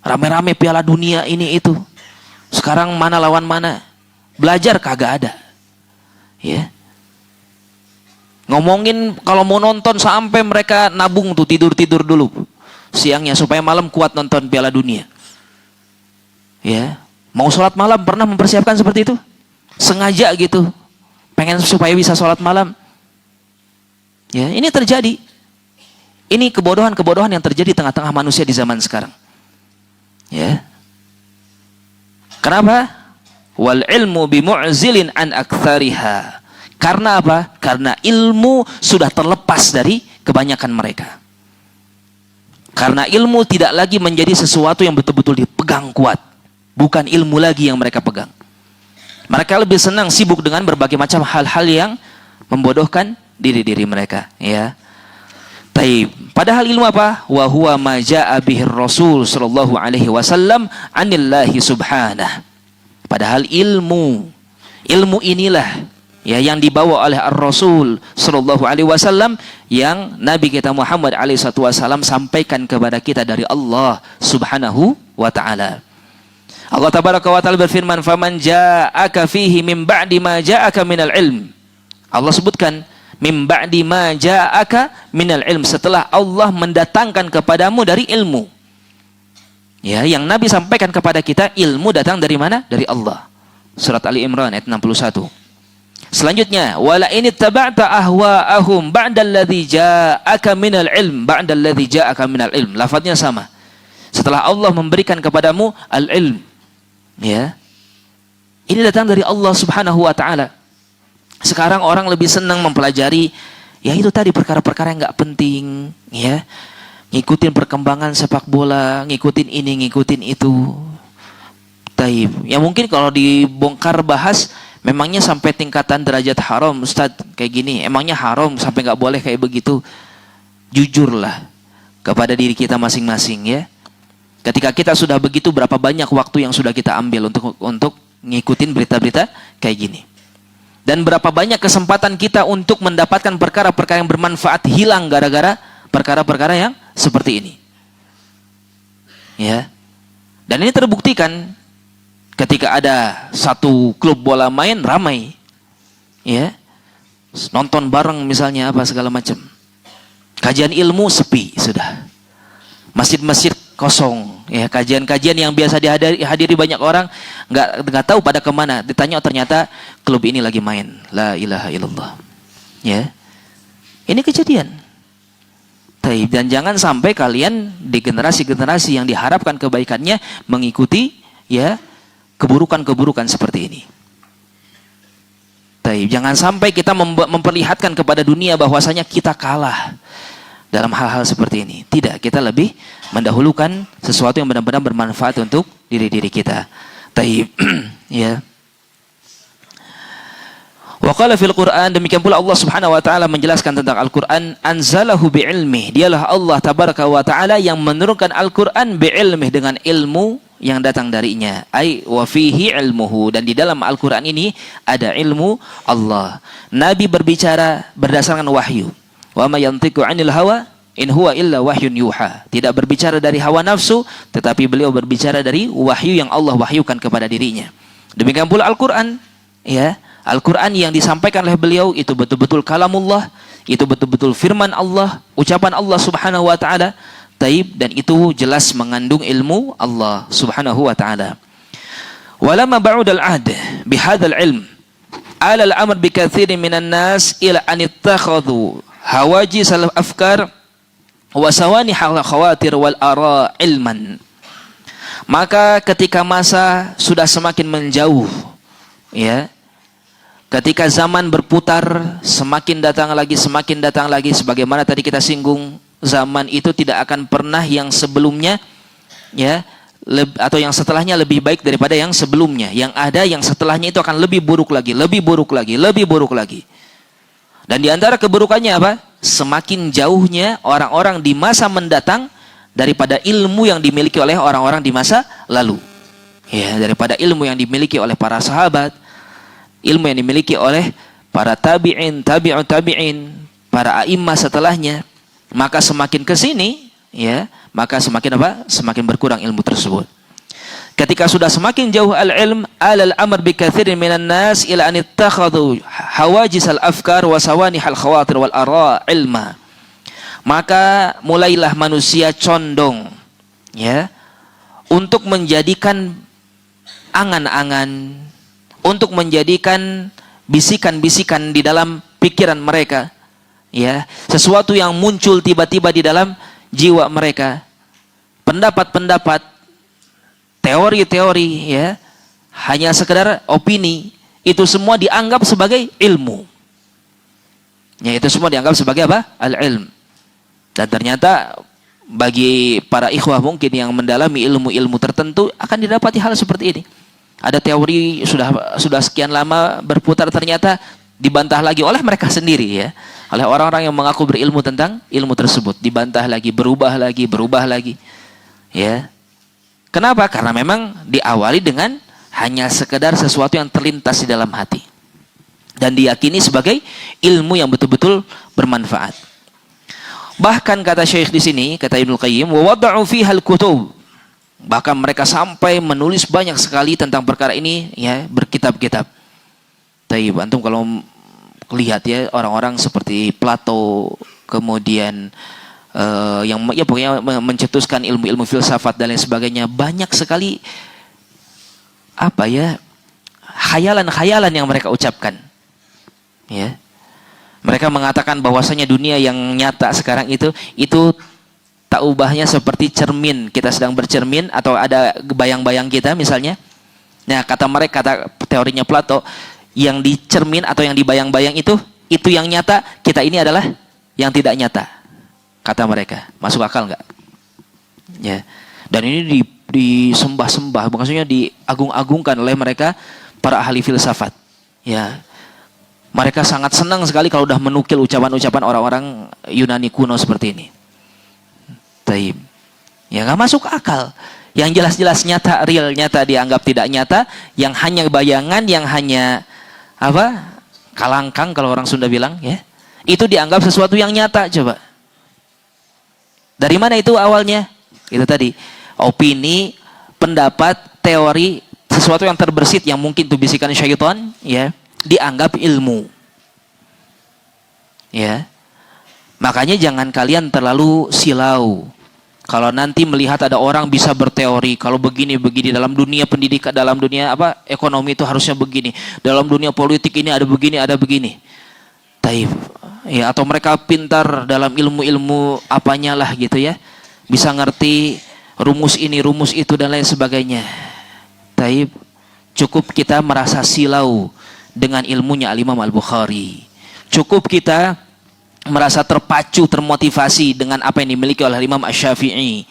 rame-rame Piala Dunia ini itu. Sekarang mana lawan mana? Belajar kagak ada. Ya. Ngomongin kalau mau nonton sampai mereka nabung tuh tidur-tidur dulu siangnya supaya malam kuat nonton Piala Dunia. Ya, mau sholat malam pernah mempersiapkan seperti itu? Sengaja gitu, pengen supaya bisa sholat malam. Ya, ini terjadi. Ini kebodohan-kebodohan yang terjadi tengah-tengah manusia di zaman sekarang. Ya. Kenapa? Wal ilmu bimu'zilin an aktsariha. Karena apa? Karena ilmu sudah terlepas dari kebanyakan mereka. Karena ilmu tidak lagi menjadi sesuatu yang betul-betul dipegang kuat. Bukan ilmu lagi yang mereka pegang. Mereka lebih senang sibuk dengan berbagai macam hal-hal yang membodohkan diri-diri mereka. Ya. Taib. Padahal ilmu apa? Wa huwa ma jaa bihi Rasul sallallahu alaihi wasallam anillahi subhanahu. Padahal ilmu inilah ya yang dibawa oleh Ar-Rasul sallallahu alaihi wasallam yang Nabi kita Muhammad alaihi wasallam sampaikan kepada kita dari Allah Subhanahu wa taala. Allah tabaraka wa taala berfirman, "Faman ja'aka fihi min ba'di ma ja'aka minal ilm." Allah sebutkan min ba'di ma ja'aka minal ilm, setelah Allah mendatangkan kepadamu dari ilmu. Ya, yang Nabi sampaikan kepada kita ilmu datang dari mana? Dari Allah. Surat Ali Imran ayat 61. Selanjutnya, wala in ittaba'ta ahwa'ahum ba'dalladzi ja'aka minal ilm, ba'dalladzi ja'aka minal ilm. Lafadznya sama. Setelah Allah memberikan kepadamu al-ilm. Ya. Ini datang dari Allah Subhanahu wa taala. Sekarang orang lebih senang mempelajari ya itu tadi perkara-perkara yang nggak penting, ya. Ngikutin perkembangan sepak bola, ngikutin ini, ngikutin itu. Taib. Ya mungkin kalau dibongkar bahas, memangnya sampai tingkatan derajat haram, Ustaz, kayak gini. Emangnya haram sampai nggak boleh kayak begitu? Jujurlah kepada diri kita masing-masing, ya. Ketika kita sudah begitu, berapa banyak waktu yang sudah kita ambil untuk ngikutin berita-berita kayak gini. Dan berapa banyak kesempatan kita untuk mendapatkan perkara-perkara yang bermanfaat hilang gara-gara perkara-perkara yang seperti ini. Ya. Dan ini terbuktikan ketika ada satu klub bola main ramai. Ya. Nonton bareng misalnya apa segala macam. Kajian ilmu sepi sudah. Masjid-masjid kosong, ya, kajian-kajian yang biasa dihadiri banyak orang nggak tahu pada kemana. Ditanya, ternyata klub ini lagi main. La ilaha illallah. Ya, ini kejadian. Dan jangan sampai kalian di generasi-generasi yang diharapkan kebaikannya mengikuti ya keburukan-keburukan seperti ini. Jangan sampai kita memperlihatkan kepada dunia bahwasanya kita kalah dalam hal-hal seperti ini. Tidak, kita lebih mendahulukan sesuatu yang benar-benar bermanfaat untuk diri-diri kita. Ya. Wa qala fil Qur'an, demikian pula Allah Subhanahu wa taala menjelaskan tentang Al-Qur'an, anzalahu bi'ilmi. Dialah Allah tabaraka wa taala yang menurunkan Al-Qur'an bi'ilmi, dengan ilmu yang datang darinya. Ai wa fihi ilmuhu, dan di dalam Al-Qur'an ini ada ilmu Allah. Nabi berbicara berdasarkan wahyu. Wa ma yantiqu 'anil hawa in huwa illa wahyun yuha. Tidak berbicara dari hawa nafsu, tetapi beliau berbicara dari wahyu yang Allah wahyukan kepada dirinya. Demikian pula Al-Qur'an, ya. Al-Qur'an yang disampaikan oleh beliau itu betul-betul kalamullah, itu betul-betul firman Allah, ucapan Allah Subhanahu wa taala. Dan itu jelas mengandung ilmu Allah Subhanahu wa taala. Walamma ba'udal 'ahd bihadzal ilm ala al-amr bi katsirin minan nas ila an ittakhadhu hawajis al-afkar wa sawani khawatir wal ara ilman. Maka ketika masa sudah semakin menjauh, ya, ketika zaman berputar, semakin datang lagi, sebagaimana tadi kita singgung, zaman itu tidak akan pernah yang sebelumnya, ya, atau yang setelahnya lebih baik daripada yang sebelumnya. Yang ada yang setelahnya itu akan lebih buruk lagi. Dan di antara keburukannya apa? Semakin jauhnya orang-orang di masa mendatang daripada ilmu yang dimiliki oleh orang-orang di masa lalu. Ya, daripada ilmu yang dimiliki oleh para sahabat, ilmu yang dimiliki oleh para tabi'in, tabi'ut tabi'in, para a'immah setelahnya, maka semakin ke sini, ya, maka semakin apa? Semakin berkurang ilmu tersebut. Ketika sudah semakin jauh al-ilm, al-amr bi katsirin minan nas ila an ittakhadhu hawajis al-afkar wa sawani al-khawatir wal ara ilma. Maka mulailah manusia condong, ya, untuk menjadikan angan-angan, untuk menjadikan bisikan-bisikan di dalam pikiran mereka, ya, sesuatu yang muncul tiba-tiba di dalam jiwa mereka, pendapat-pendapat, teori-teori, ya, hanya sekedar opini, itu semua dianggap sebagai ilmu. Ya, itu semua dianggap sebagai apa? Al-ilm. Dan ternyata bagi para ikhwah mungkin yang mendalami ilmu-ilmu tertentu akan didapati hal seperti ini. Ada teori sudah sekian lama berputar, ternyata dibantah lagi oleh mereka sendiri, ya, oleh orang-orang yang mengaku berilmu tentang ilmu tersebut, dibantah lagi, berubah lagi, ya. Kenapa? Karena memang diawali dengan hanya sekedar sesuatu yang terlintas di dalam hati dan diyakini sebagai ilmu yang betul-betul bermanfaat. Bahkan kata Syekh di sini, kata Ibnu Qayyim, wa wada'u fiha al-kutub. Bahkan mereka sampai menulis banyak sekali tentang perkara ini, ya, berkitab-kitab. Antum kalau lihat, ya, orang-orang seperti Plato, kemudian yang ya pokoknya mencetuskan ilmu-ilmu filsafat dan lain sebagainya, banyak sekali apa, ya, khayalan-khayalan yang mereka ucapkan, ya. Mereka mengatakan bahwasanya dunia yang nyata sekarang itu tak ubahnya seperti cermin. Kita sedang bercermin atau ada bayang-bayang kita misalnya. Nah, kata teorinya Plato, yang dicermin atau yang dibayang-bayang itu yang nyata, kita ini adalah yang tidak nyata. Kata mereka. Masuk akal nggak? Ya. Dan ini disembah-sembah, maksudnya diagung-agungkan oleh mereka para ahli filsafat. Ya. Mereka sangat senang sekali kalau udah menukil ucapan-ucapan orang-orang Yunani kuno seperti ini. Taib. Ya nggak masuk akal. Yang jelas-jelas nyata, real nyata dianggap tidak nyata, yang hanya bayangan, yang hanya apa? Kalangkang kalau orang Sunda bilang, ya. Itu dianggap sesuatu yang nyata, coba. Dari mana itu awalnya? Itu tadi, opini, pendapat, teori, sesuatu yang terbersit yang mungkin itu bisikan syaitan, ya, dianggap ilmu. Ya. Makanya jangan kalian terlalu silau. Kalau nanti melihat ada orang bisa berteori, kalau begini dalam dunia pendidikan, dalam dunia ekonomi itu harusnya begini, dalam dunia politik ini ada begini. Taib. Ya, atau mereka pintar dalam ilmu-ilmu apanya lah gitu ya. Bisa ngerti rumus ini, rumus itu dan lain sebagainya. Taib. Cukup kita merasa silau dengan ilmunya Al-Imam Al-Bukhari. Cukup kita merasa terpacu, termotivasi dengan apa yang dimiliki oleh Imam Asy-Syafi'i,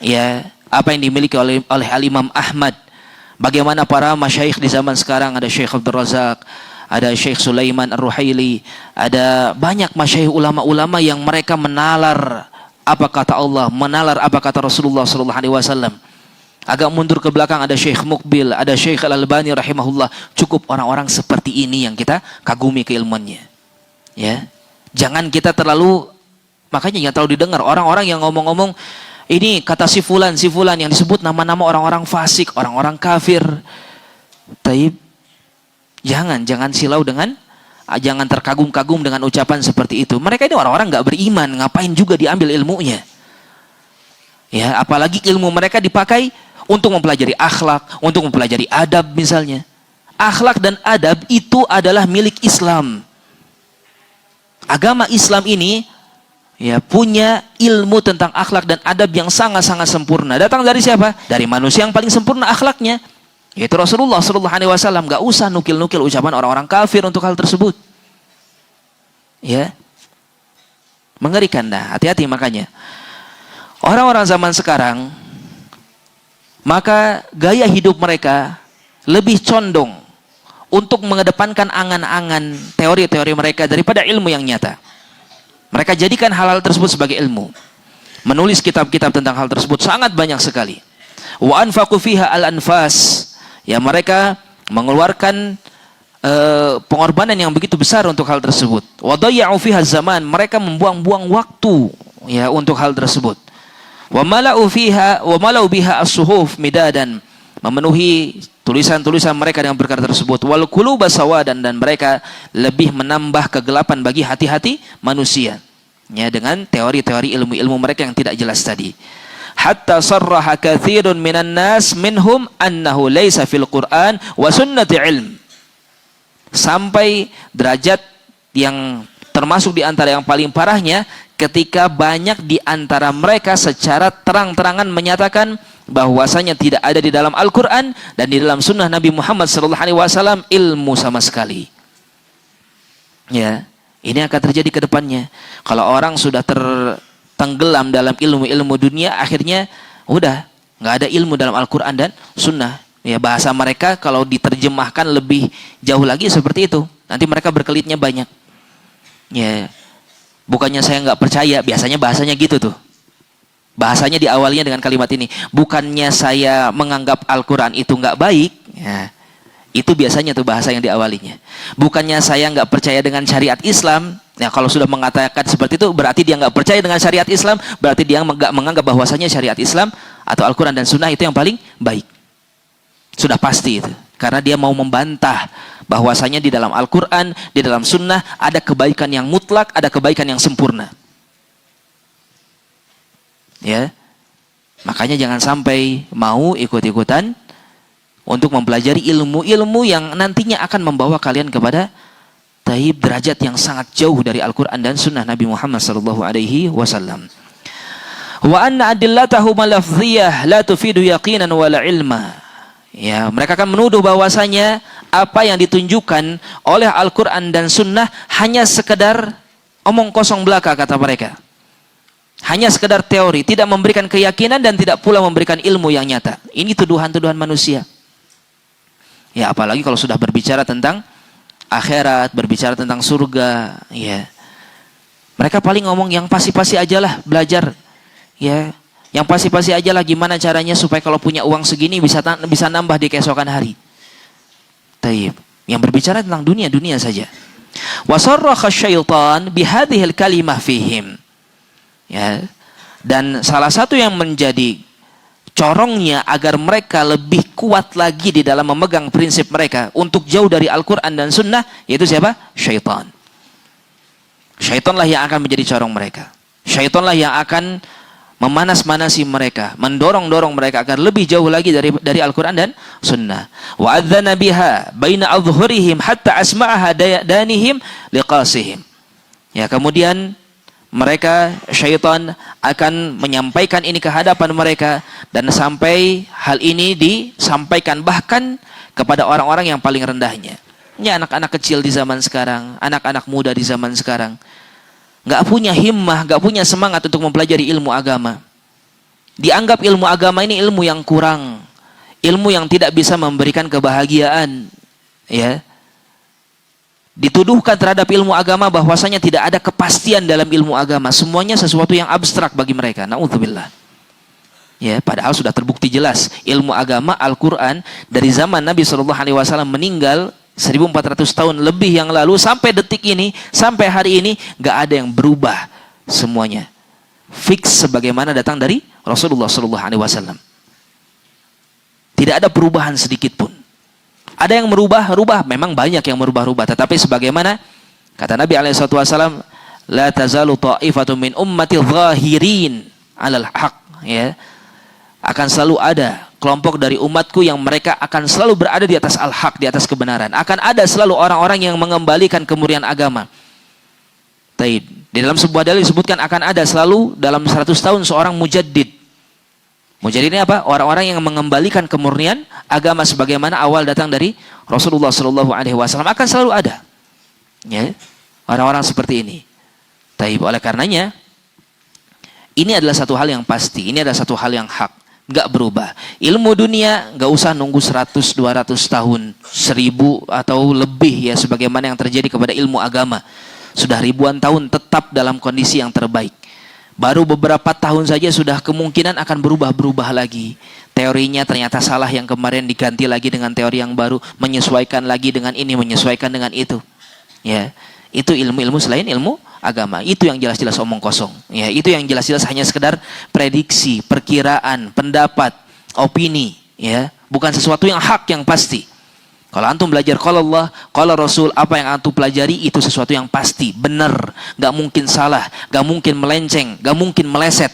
ya, apa yang dimiliki oleh Al-Imam Ahmad. Bagaimana para masyayikh di zaman sekarang, ada Syekh Abdul Razak, ada Syekh Sulaiman Ar-Ruhaili, ada banyak masyayikh ulama-ulama yang mereka menalar apa kata Allah, menalar apa kata Rasulullah sallallahu alaihi wasallam. Agak mundur ke belakang ada Syekh Muqbil, ada Syekh Al-Albani rahimahullah. Cukup orang-orang seperti ini yang kita kagumi keilmuannya. Ya. Jangan kita terlalu, makanya jangan terlalu didengar orang-orang yang ngomong-ngomong ini kata si fulan yang disebut nama-nama orang-orang fasik, orang-orang kafir. Taib. Jangan silau dengan, jangan terkagum-kagum dengan ucapan seperti itu. Mereka ini orang-orang nggak beriman, ngapain juga diambil ilmunya? Ya, apalagi ilmu mereka dipakai untuk mempelajari akhlak, untuk mempelajari adab misalnya. Akhlak dan adab itu adalah milik Islam. Agama Islam ini ya punya ilmu tentang akhlak dan adab yang sangat-sangat sempurna. Datang dari siapa? Dari manusia yang paling sempurna akhlaknya, yaitu Rasulullah sallallahu alaihi wasallam. Enggak usah nukil-nukil ucapan orang-orang kafir untuk hal tersebut. Ya. Mengerikan dah, hati-hati makanya. Orang-orang zaman sekarang maka gaya hidup mereka lebih condong untuk mengedepankan angan-angan teori-teori mereka daripada ilmu yang nyata. Mereka jadikan hal-hal tersebut sebagai ilmu. Menulis kitab-kitab tentang hal tersebut sangat banyak sekali. Wa anfaqu fiha al-anfas. Ya, mereka mengeluarkan pengorbanan yang begitu besar untuk hal tersebut. Wa dayya'u fiha zaman. Mereka membuang-buang waktu ya untuk hal tersebut. Wa mala'u biha as-suhuf midadan. Memenuhi tulisan-tulisan mereka dengan perkara tersebut. Wal quluba sawadan, dan mereka lebih menambah kegelapan bagi hati-hati manusia. Ya, dengan teori-teori ilmu-ilmu mereka yang tidak jelas tadi. Hatta sarraha katsirun minan nas minhum annahu laisa fil Qur'an wa sunnati ilm. Sampai derajat yang termasuk di antara yang paling parahnya ketika banyak di antara mereka secara terang-terangan menyatakan bahwasanya tidak ada di dalam Al-Quran dan di dalam sunnah Nabi Muhammad SAW ilmu sama sekali. Ya, ini akan terjadi ke depannya. Kalau orang sudah tertenggelam dalam ilmu-ilmu dunia, akhirnya udah nggak ada ilmu dalam Al-Quran dan sunnah. Ya, bahasa mereka kalau diterjemahkan lebih jauh lagi seperti itu. Nanti mereka berkelitnya banyak. Ya, bukannya saya nggak percaya, biasanya bahasanya gitu tuh. Bahasanya diawalinya dengan kalimat ini. Bukannya saya menganggap Al-Quran itu nggak baik. Ya, itu biasanya tuh bahasa yang diawalinya. Bukannya saya nggak percaya dengan syariat Islam. Ya, kalau sudah mengatakan seperti itu, berarti dia nggak percaya dengan syariat Islam. Berarti dia nggak menganggap bahwasanya syariat Islam atau Al-Quran dan Sunnah itu yang paling baik. Sudah pasti itu. Karena dia mau membantah bahwasanya di dalam Al-Quran, di dalam Sunnah ada kebaikan yang mutlak, ada kebaikan yang sempurna. Ya, makanya jangan sampai mau ikut-ikutan untuk mempelajari ilmu-ilmu yang nantinya akan membawa kalian kepada derajat yang sangat jauh dari Al-Quran dan Sunnah Nabi Muhammad SAW. Wa anna adillatahu malafziyah la tufidu yaqinan wala ilma. Ya, mereka akan menuduh bahwasanya apa yang ditunjukkan oleh Al-Quran dan Sunnah hanya sekedar omong kosong belaka, kata mereka. Hanya sekedar teori, tidak memberikan keyakinan dan tidak pula memberikan ilmu yang nyata. Ini tuduhan-tuduhan manusia. Ya, apalagi kalau sudah berbicara tentang akhirat, berbicara tentang surga, ya. Mereka paling ngomong yang pasti-pasti ajalah belajar. Ya, yang pasti-pasti ajalah gimana caranya supaya kalau punya uang segini bisa nambah di keesokan hari. Taib. Yang berbicara tentang dunia saja. Wasarrakha syaitan bihadhil kalimah fihim. Ya. Dan salah satu yang menjadi corongnya agar mereka lebih kuat lagi di dalam memegang prinsip mereka untuk jauh dari Al-Quran dan Sunnah, yaitu siapa? Syaitan. Syaitanlah yang akan menjadi corong mereka. Syaitanlah yang akan memanas-manasi mereka, mendorong-dorong mereka agar lebih jauh lagi dari Al-Quran dan Sunnah. Wa adzana biha baina adhhurihim hatta asma'aha danihim liqasihim. Ya, kemudian mereka, syaitan akan menyampaikan ini ke hadapan mereka, dan sampai hal ini disampaikan bahkan kepada orang-orang yang paling rendahnya. Ini anak-anak kecil di zaman sekarang, anak-anak muda di zaman sekarang, nggak punya himmah, nggak punya semangat untuk mempelajari ilmu agama. Dianggap ilmu agama ini ilmu yang kurang, ilmu yang tidak bisa memberikan kebahagiaan. Ya, dituduhkan terhadap ilmu agama bahwasanya tidak ada kepastian dalam ilmu agama. Semuanya sesuatu yang abstrak bagi mereka. Na'udzubillah. Ya, padahal sudah terbukti jelas ilmu agama Al-Quran dari zaman Nabi SAW meninggal 1400 tahun lebih yang lalu sampai detik ini, sampai hari ini, gak ada yang berubah semuanya. Fix sebagaimana datang dari Rasulullah SAW. Tidak ada perubahan sedikit pun. Ada yang merubah, memang banyak yang merubah, tetapi sebagaimana kata Nabi SAW, la tazalu ta'ifatun min ummati zahirin 'alal haq, ya. Akan selalu ada kelompok dari umatku yang mereka akan selalu berada di atas al-haq, di atas kebenaran. Akan ada selalu orang-orang yang mengembalikan kemurnian agama. Taib. Di dalam sebuah dalil disebutkan akan ada selalu dalam 100 tahun seorang mujaddid. Mujaddid ini apa? Orang-orang yang mengembalikan kemurnian agama sebagaimana awal datang dari Rasulullah SAW. Akan selalu ada. Ya. Orang-orang seperti ini. Taib. Oleh karenanya, ini adalah satu hal yang pasti. Ini adalah satu hal yang hak. Nggak berubah. Ilmu dunia nggak usah nunggu 100, 200 tahun, 1000 atau lebih, ya, sebagaimana yang terjadi kepada ilmu agama. Sudah ribuan tahun tetap dalam kondisi yang terbaik. Baru beberapa tahun saja sudah kemungkinan akan berubah lagi. Teorinya ternyata salah yang kemarin, diganti lagi dengan teori yang baru, menyesuaikan lagi dengan ini, menyesuaikan dengan itu. Ya, itu ilmu-ilmu selain ilmu agama. Itu yang jelas-jelas omong kosong. Ya, itu yang jelas-jelas hanya sekedar prediksi, perkiraan, pendapat, opini, ya, bukan sesuatu yang hak, yang pasti. Kalau antum belajar qala Allah, qala Rasul, apa yang antum pelajari itu sesuatu yang pasti, benar, gak mungkin salah, gak mungkin melenceng, gak mungkin meleset.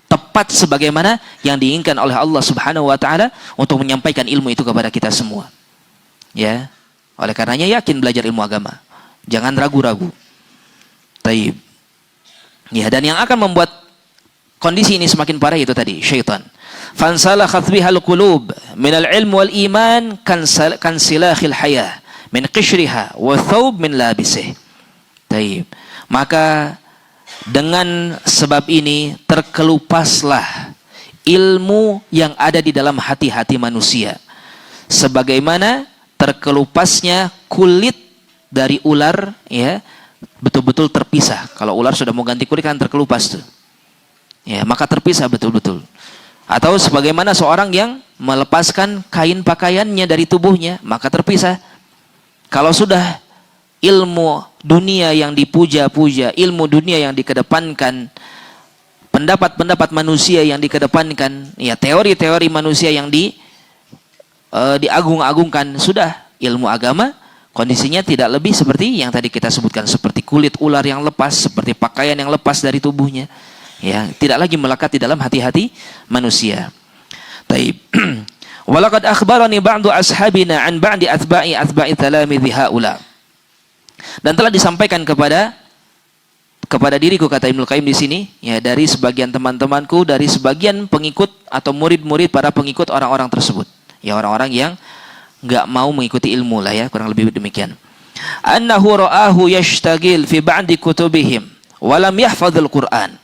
Tepat sebagaimana yang diinginkan oleh Allah Subhanahu wa taala untuk menyampaikan ilmu itu kepada kita semua. Ya. Oleh karenanya yakin belajar ilmu agama. Jangan ragu-ragu. Taib. Ya, dan yang akan membuat kondisi ini semakin parah itu tadi, syaitan. Fansalakhat bihal qulub minal ilm wal iman kan silakhil hayah min qishriha wa thawb min labisih. Taib. Maka dengan sebab ini terkelupaslah ilmu yang ada di dalam hati-hati manusia, sebagaimana terkelupasnya kulit dari ular, ya, betul-betul terpisah. Kalau ular sudah mau ganti kulit kan terkelupas tuh. Ya, maka terpisah betul-betul. Atau sebagaimana seorang yang melepaskan kain pakaiannya dari tubuhnya, maka terpisah. Kalau sudah ilmu dunia yang dipuja-puja, ilmu dunia yang dikedepankan, pendapat-pendapat manusia yang dikedepankan, ya, teori-teori manusia yang diagung-agungkan, sudah ilmu agama kondisinya tidak lebih seperti yang tadi kita sebutkan, seperti kulit ular yang lepas, seperti pakaian yang lepas dari tubuhnya. Ya, tidak lagi melekat di dalam hati-hati manusia. Taib. Walaqad akhbarani ba'du ashabina an ba'di atba'i talamidhi haula. Dan telah disampaikan kepada diriku, kata Ibnu Qayyim di sini, ya, dari sebagian teman-temanku, dari sebagian pengikut atau murid-murid para pengikut orang-orang tersebut. Ya, orang-orang yang nggak mau mengikuti ilmu lah ya, kurang lebih demikian. Annahu ra'ahu yashtagil fi ba'di kutubihim wa lam yahfadzul Qur'an.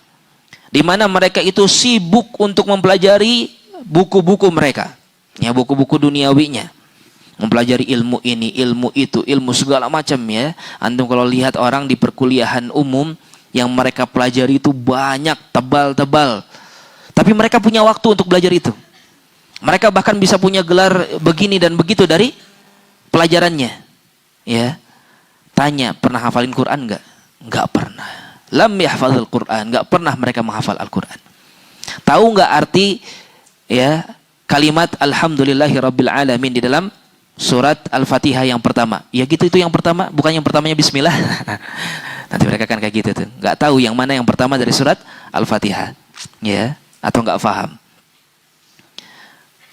Di mana mereka itu sibuk untuk mempelajari buku-buku mereka. Ya, buku-buku duniawinya. Mempelajari ilmu ini, ilmu itu, ilmu segala macam ya. Antum kalau lihat orang di perkuliahan umum yang mereka pelajari itu banyak, tebal-tebal. Tapi mereka punya waktu untuk belajar itu. Mereka bahkan bisa punya gelar begini dan begitu dari pelajarannya. Ya. Tanya, pernah hafalin Quran enggak? Enggak pernah. Lam yahfazul Quran, enggak pernah mereka menghafal Al-Quran. Tahu enggak arti ya kalimat alhamdulillahirabbil alamin di dalam surat Al-Fatihah yang pertama? Ya gitu, itu yang pertama, bukan yang pertamanya bismillah. Nanti mereka kan kayak gitu tuh. Enggak tahu yang mana yang pertama dari surat Al-Fatihah. Ya, atau enggak paham.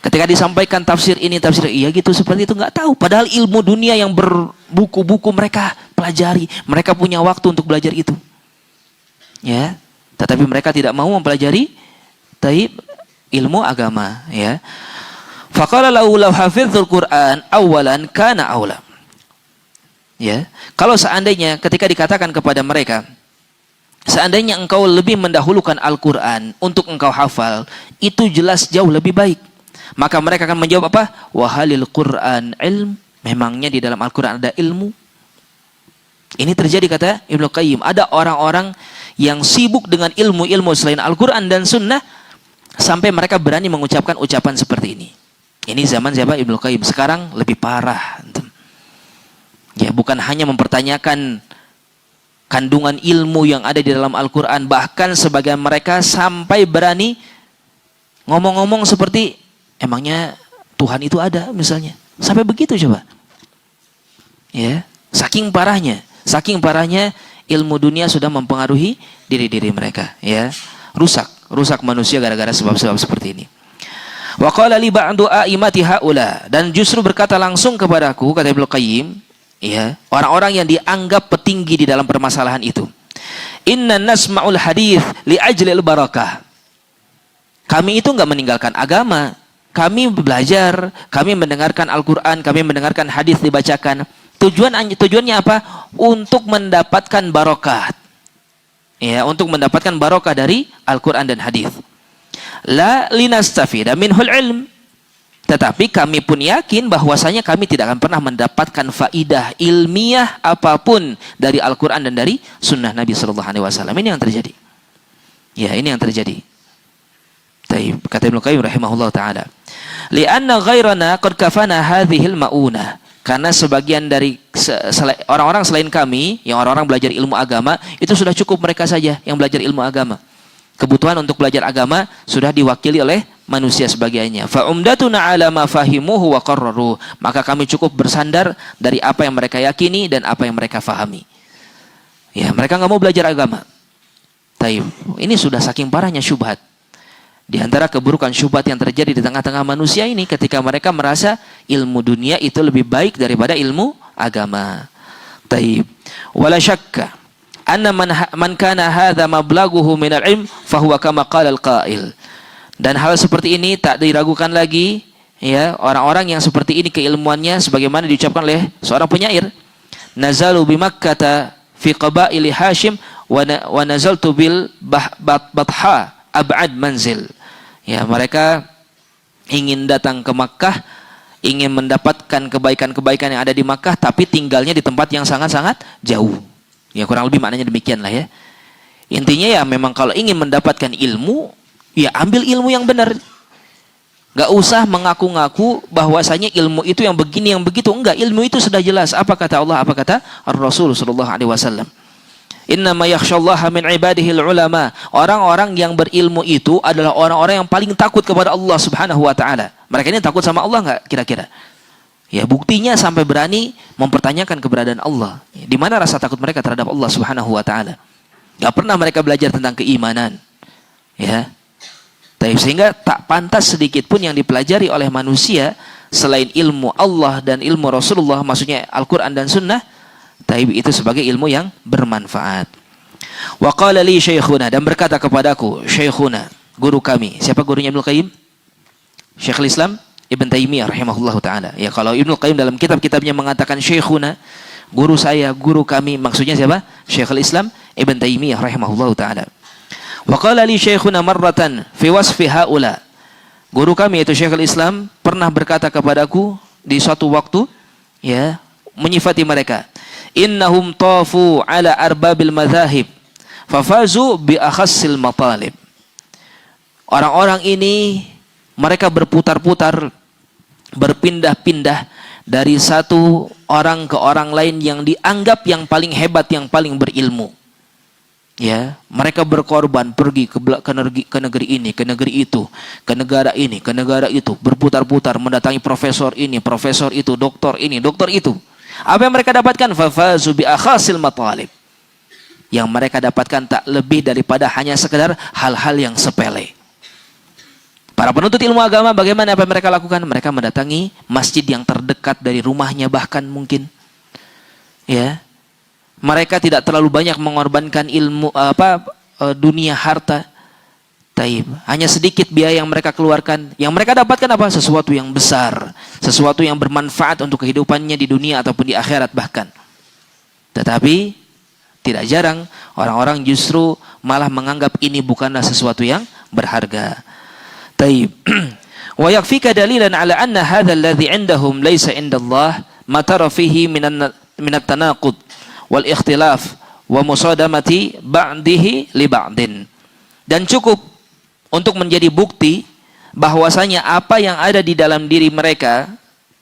Ketika disampaikan tafsir ini, tafsir iya gitu, seperti itu, nggak tahu. Padahal ilmu dunia yang berbuku-buku mereka pelajari, mereka punya waktu untuk belajar itu. Ya, tetapi mereka tidak mau mempelajari ilmu agama. Ya, faqala lahu law hafizul Qur'an awalan kana aula. Ya, kalau seandainya ketika dikatakan kepada mereka, seandainya engkau lebih mendahulukan Al-Quran untuk engkau hafal, itu jelas jauh lebih baik. Maka mereka akan menjawab apa? Wahalil Quran ilm. Memangnya di dalam Al-Quran ada ilmu? Ini terjadi kata Ibnu Qayyim. Ada orang-orang yang sibuk dengan ilmu-ilmu selain Al-Quran dan Sunnah sampai mereka berani mengucapkan ucapan seperti ini. Ini zaman siapa? Ibnu Qayyim. Sekarang lebih parah. Ya, bukan hanya mempertanyakan kandungan ilmu yang ada di dalam Al-Quran. Bahkan sebagian mereka sampai berani ngomong-ngomong seperti emangnya Tuhan itu ada misalnya. Sampai begitu coba. Ya, saking parahnya ilmu dunia sudah mempengaruhi diri-diri mereka, ya. Rusak manusia gara-gara sebab-sebab seperti ini. Wa qala li ba'du a'imati haula, dan justru berkata langsung kepadaku, kata Ibnu Qayyim, ya, orang-orang yang dianggap petinggi di dalam permasalahan itu. Inna nasma'ul hadits li ajlil barakah. Kami itu enggak meninggalkan agama. Kami belajar, kami mendengarkan Al-Quran, kami mendengarkan hadis dibacakan. Tujuannya apa? Untuk mendapatkan barokat. Ya, untuk mendapatkan barokah dari Al-Quran dan hadis. La linastafida minhul ilm. Tetapi kami pun yakin bahwasanya kami tidak akan pernah mendapatkan faidah ilmiah apapun dari Al-Quran dan dari sunnah Nabi SAW. Ini yang terjadi. Ya, ini yang terjadi. Kata Ibnu Qayyim rahimahullah ta'ala, li'anna ghairana qad kafana hadhil ma'unah. Karena sebagian dari orang-orang selain kami, yang orang-orang belajar ilmu agama, itu sudah cukup mereka saja yang belajar ilmu agama. Kebutuhan untuk belajar agama sudah diwakili oleh manusia sebagiannya. Fa'umdatuna ala ma fahimuhu wa qarraru. Maka kami cukup bersandar dari apa yang mereka yakini dan apa yang mereka fahami. Ya, mereka nggak mau belajar agama. Ini sudah saking parahnya syubhat. Di antara keburukan syubhat yang terjadi di tengah-tengah manusia ini ketika mereka merasa ilmu dunia itu lebih baik daripada ilmu agama. Wala syakka anna man kana hadza mablaghuhu min al-ilm fahuwa kama qala al-qail. Dan hal seperti ini tak diragukan lagi, ya, orang-orang yang seperti ini keilmuannya sebagaimana diucapkan oleh seorang penyair, nazalu bi Makkah fi qabaili Hashim wa nazaltu bil Batha ab'ad manzil. Ya, mereka ingin datang ke Makkah, ingin mendapatkan kebaikan-kebaikan yang ada di Makkah, tapi tinggalnya di tempat yang sangat-sangat jauh. Ya, kurang lebih maknanya demikian lah ya. Intinya ya memang kalau ingin mendapatkan ilmu, ya ambil ilmu yang benar. Gak usah mengaku-ngaku bahwasanya ilmu itu yang begini yang begitu. Enggak, ilmu itu sudah jelas. Apa kata Allah, apa kata Ar-Rasul sallallahu alaihi wasallam. Innama yakhsyallaha min ibadihil ulama. Orang-orang yang berilmu itu adalah orang-orang yang paling takut kepada Allah Subhanahu wa taala. Mereka ini takut sama Allah enggak kira-kira? Ya, buktinya sampai berani mempertanyakan keberadaan Allah. Di mana rasa takut mereka terhadap Allah Subhanahu wa taala? Enggak pernah mereka belajar tentang keimanan. Ya. Sehingga tak pantas sedikit pun yang dipelajari oleh manusia selain ilmu Allah dan ilmu Rasulullah, maksudnya Al-Qur'an dan Sunnah. Itu sebagai ilmu yang bermanfaat. Wa qala li syekhuna, dan berkata kepadaku syekhuna, guru kami. Siapa gurunya Ibnu Qayyim? Syekhul Islam Ibn Taimiyah rahimahullahu taala. Ya, kalau Ibnu Qayyim dalam kitab-kitabnya mengatakan syekhuna, guru saya, guru kami, maksudnya siapa? Syekhul Islam Ibn Taimiyah rahimahullahu taala. Wa qala li syekhuna marratan fi wasfi haula. Guru kami yaitu Syekhul Islam pernah berkata kepadaku di suatu waktu, ya, menyifati mereka. Innahum tafu ala arbabil madzahib fafazu bi akhassil matalib. Orang-orang ini mereka berputar-putar, berpindah-pindah dari satu orang ke orang lain yang dianggap yang paling hebat, yang paling berilmu. Ya, mereka berkorban pergi ke negeri ini, ke negeri itu, ke negara ini, ke negara itu, berputar-putar mendatangi profesor ini, profesor itu, doktor ini, doktor itu. Apa yang mereka dapatkan? Fafazu bi akhasil matalib. Yang mereka dapatkan tak lebih daripada hanya sekedar hal-hal yang sepele. Para penuntut ilmu agama, bagaimana apa yang mereka lakukan? Mereka mendatangi masjid yang terdekat dari rumahnya bahkan mungkin. Ya. Mereka tidak terlalu banyak mengorbankan ilmu dunia harta. Taib. Hanya sedikit biaya yang mereka keluarkan. Yang mereka dapatkan apa? Sesuatu yang besar, sesuatu yang bermanfaat untuk kehidupannya di dunia ataupun di akhirat bahkan. Tetapi tidak jarang orang-orang justru malah menganggap ini bukanlah sesuatu yang berharga. Taib. Wa yakfika dalilan ala anna hadha alladhi indahum laysa indallah ma tara fihi min at-tanaqud wal ikhtilaf wa musadamati ba'dihi li ba'din. Dan cukup untuk menjadi bukti bahwasanya apa yang ada di dalam diri mereka,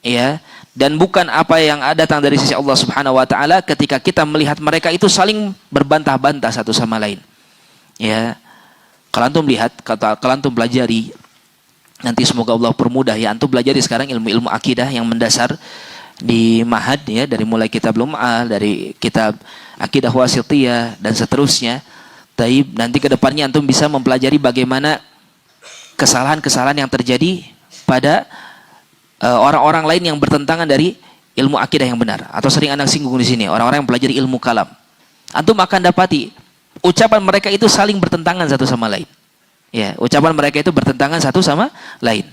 ya, dan bukan apa yang datang dari sisi Allah Subhanahu wa taala ketika kita melihat mereka itu saling berbantah-bantah satu sama lain. Ya. Kalau antum lihat, kalau antum pelajari, nanti semoga Allah permudah ya, antum pelajari sekarang ilmu-ilmu akidah yang mendasar di Mahad ya, dari mulai kitab Lum'ah, dari kitab Akidah Wasithiyah dan seterusnya. Taib, nanti ke depannya antum bisa mempelajari bagaimana kesalahan-kesalahan yang terjadi pada orang-orang lain yang bertentangan dari ilmu akidah yang benar. Atau sering anak singgung di sini, orang-orang yang pelajari ilmu kalam. Antum akan dapati ucapan mereka itu saling bertentangan satu sama lain. Ya, ucapan mereka itu bertentangan satu sama lain.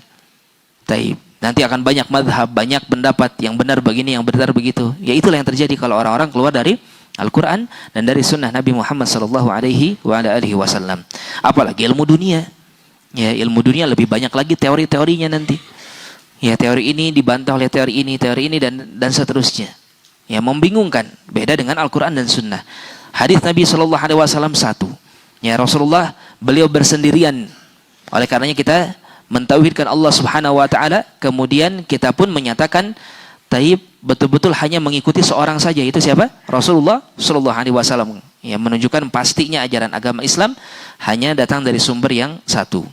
Taib. Nanti akan banyak madhab, banyak pendapat yang benar begini, yang benar begitu. Ya, itulah yang terjadi kalau orang-orang keluar dari Al-Quran dan dari sunnah Nabi Muhammad sallallahu alaihi wasallam. Apalagi ilmu dunia. Ya, ilmu dunia lebih banyak lagi teori-teorinya nanti. Ya, teori ini dibantah oleh teori ini dan seterusnya. Ya, membingungkan. Beda dengan Al-Quran dan sunnah. Hadis Nabi sallallahu alaihi wasallam satu. Ya, Rasulullah beliau bersendirian. Oleh karenanya kita mentauhidkan Allah Subhanahu wa taala, kemudian kita pun menyatakan taib betul-betul hanya mengikuti seorang saja, itu siapa? Rasulullah sallallahu alaihi wasallam. Yang menunjukkan pastinya ajaran agama Islam hanya datang dari sumber yang satu.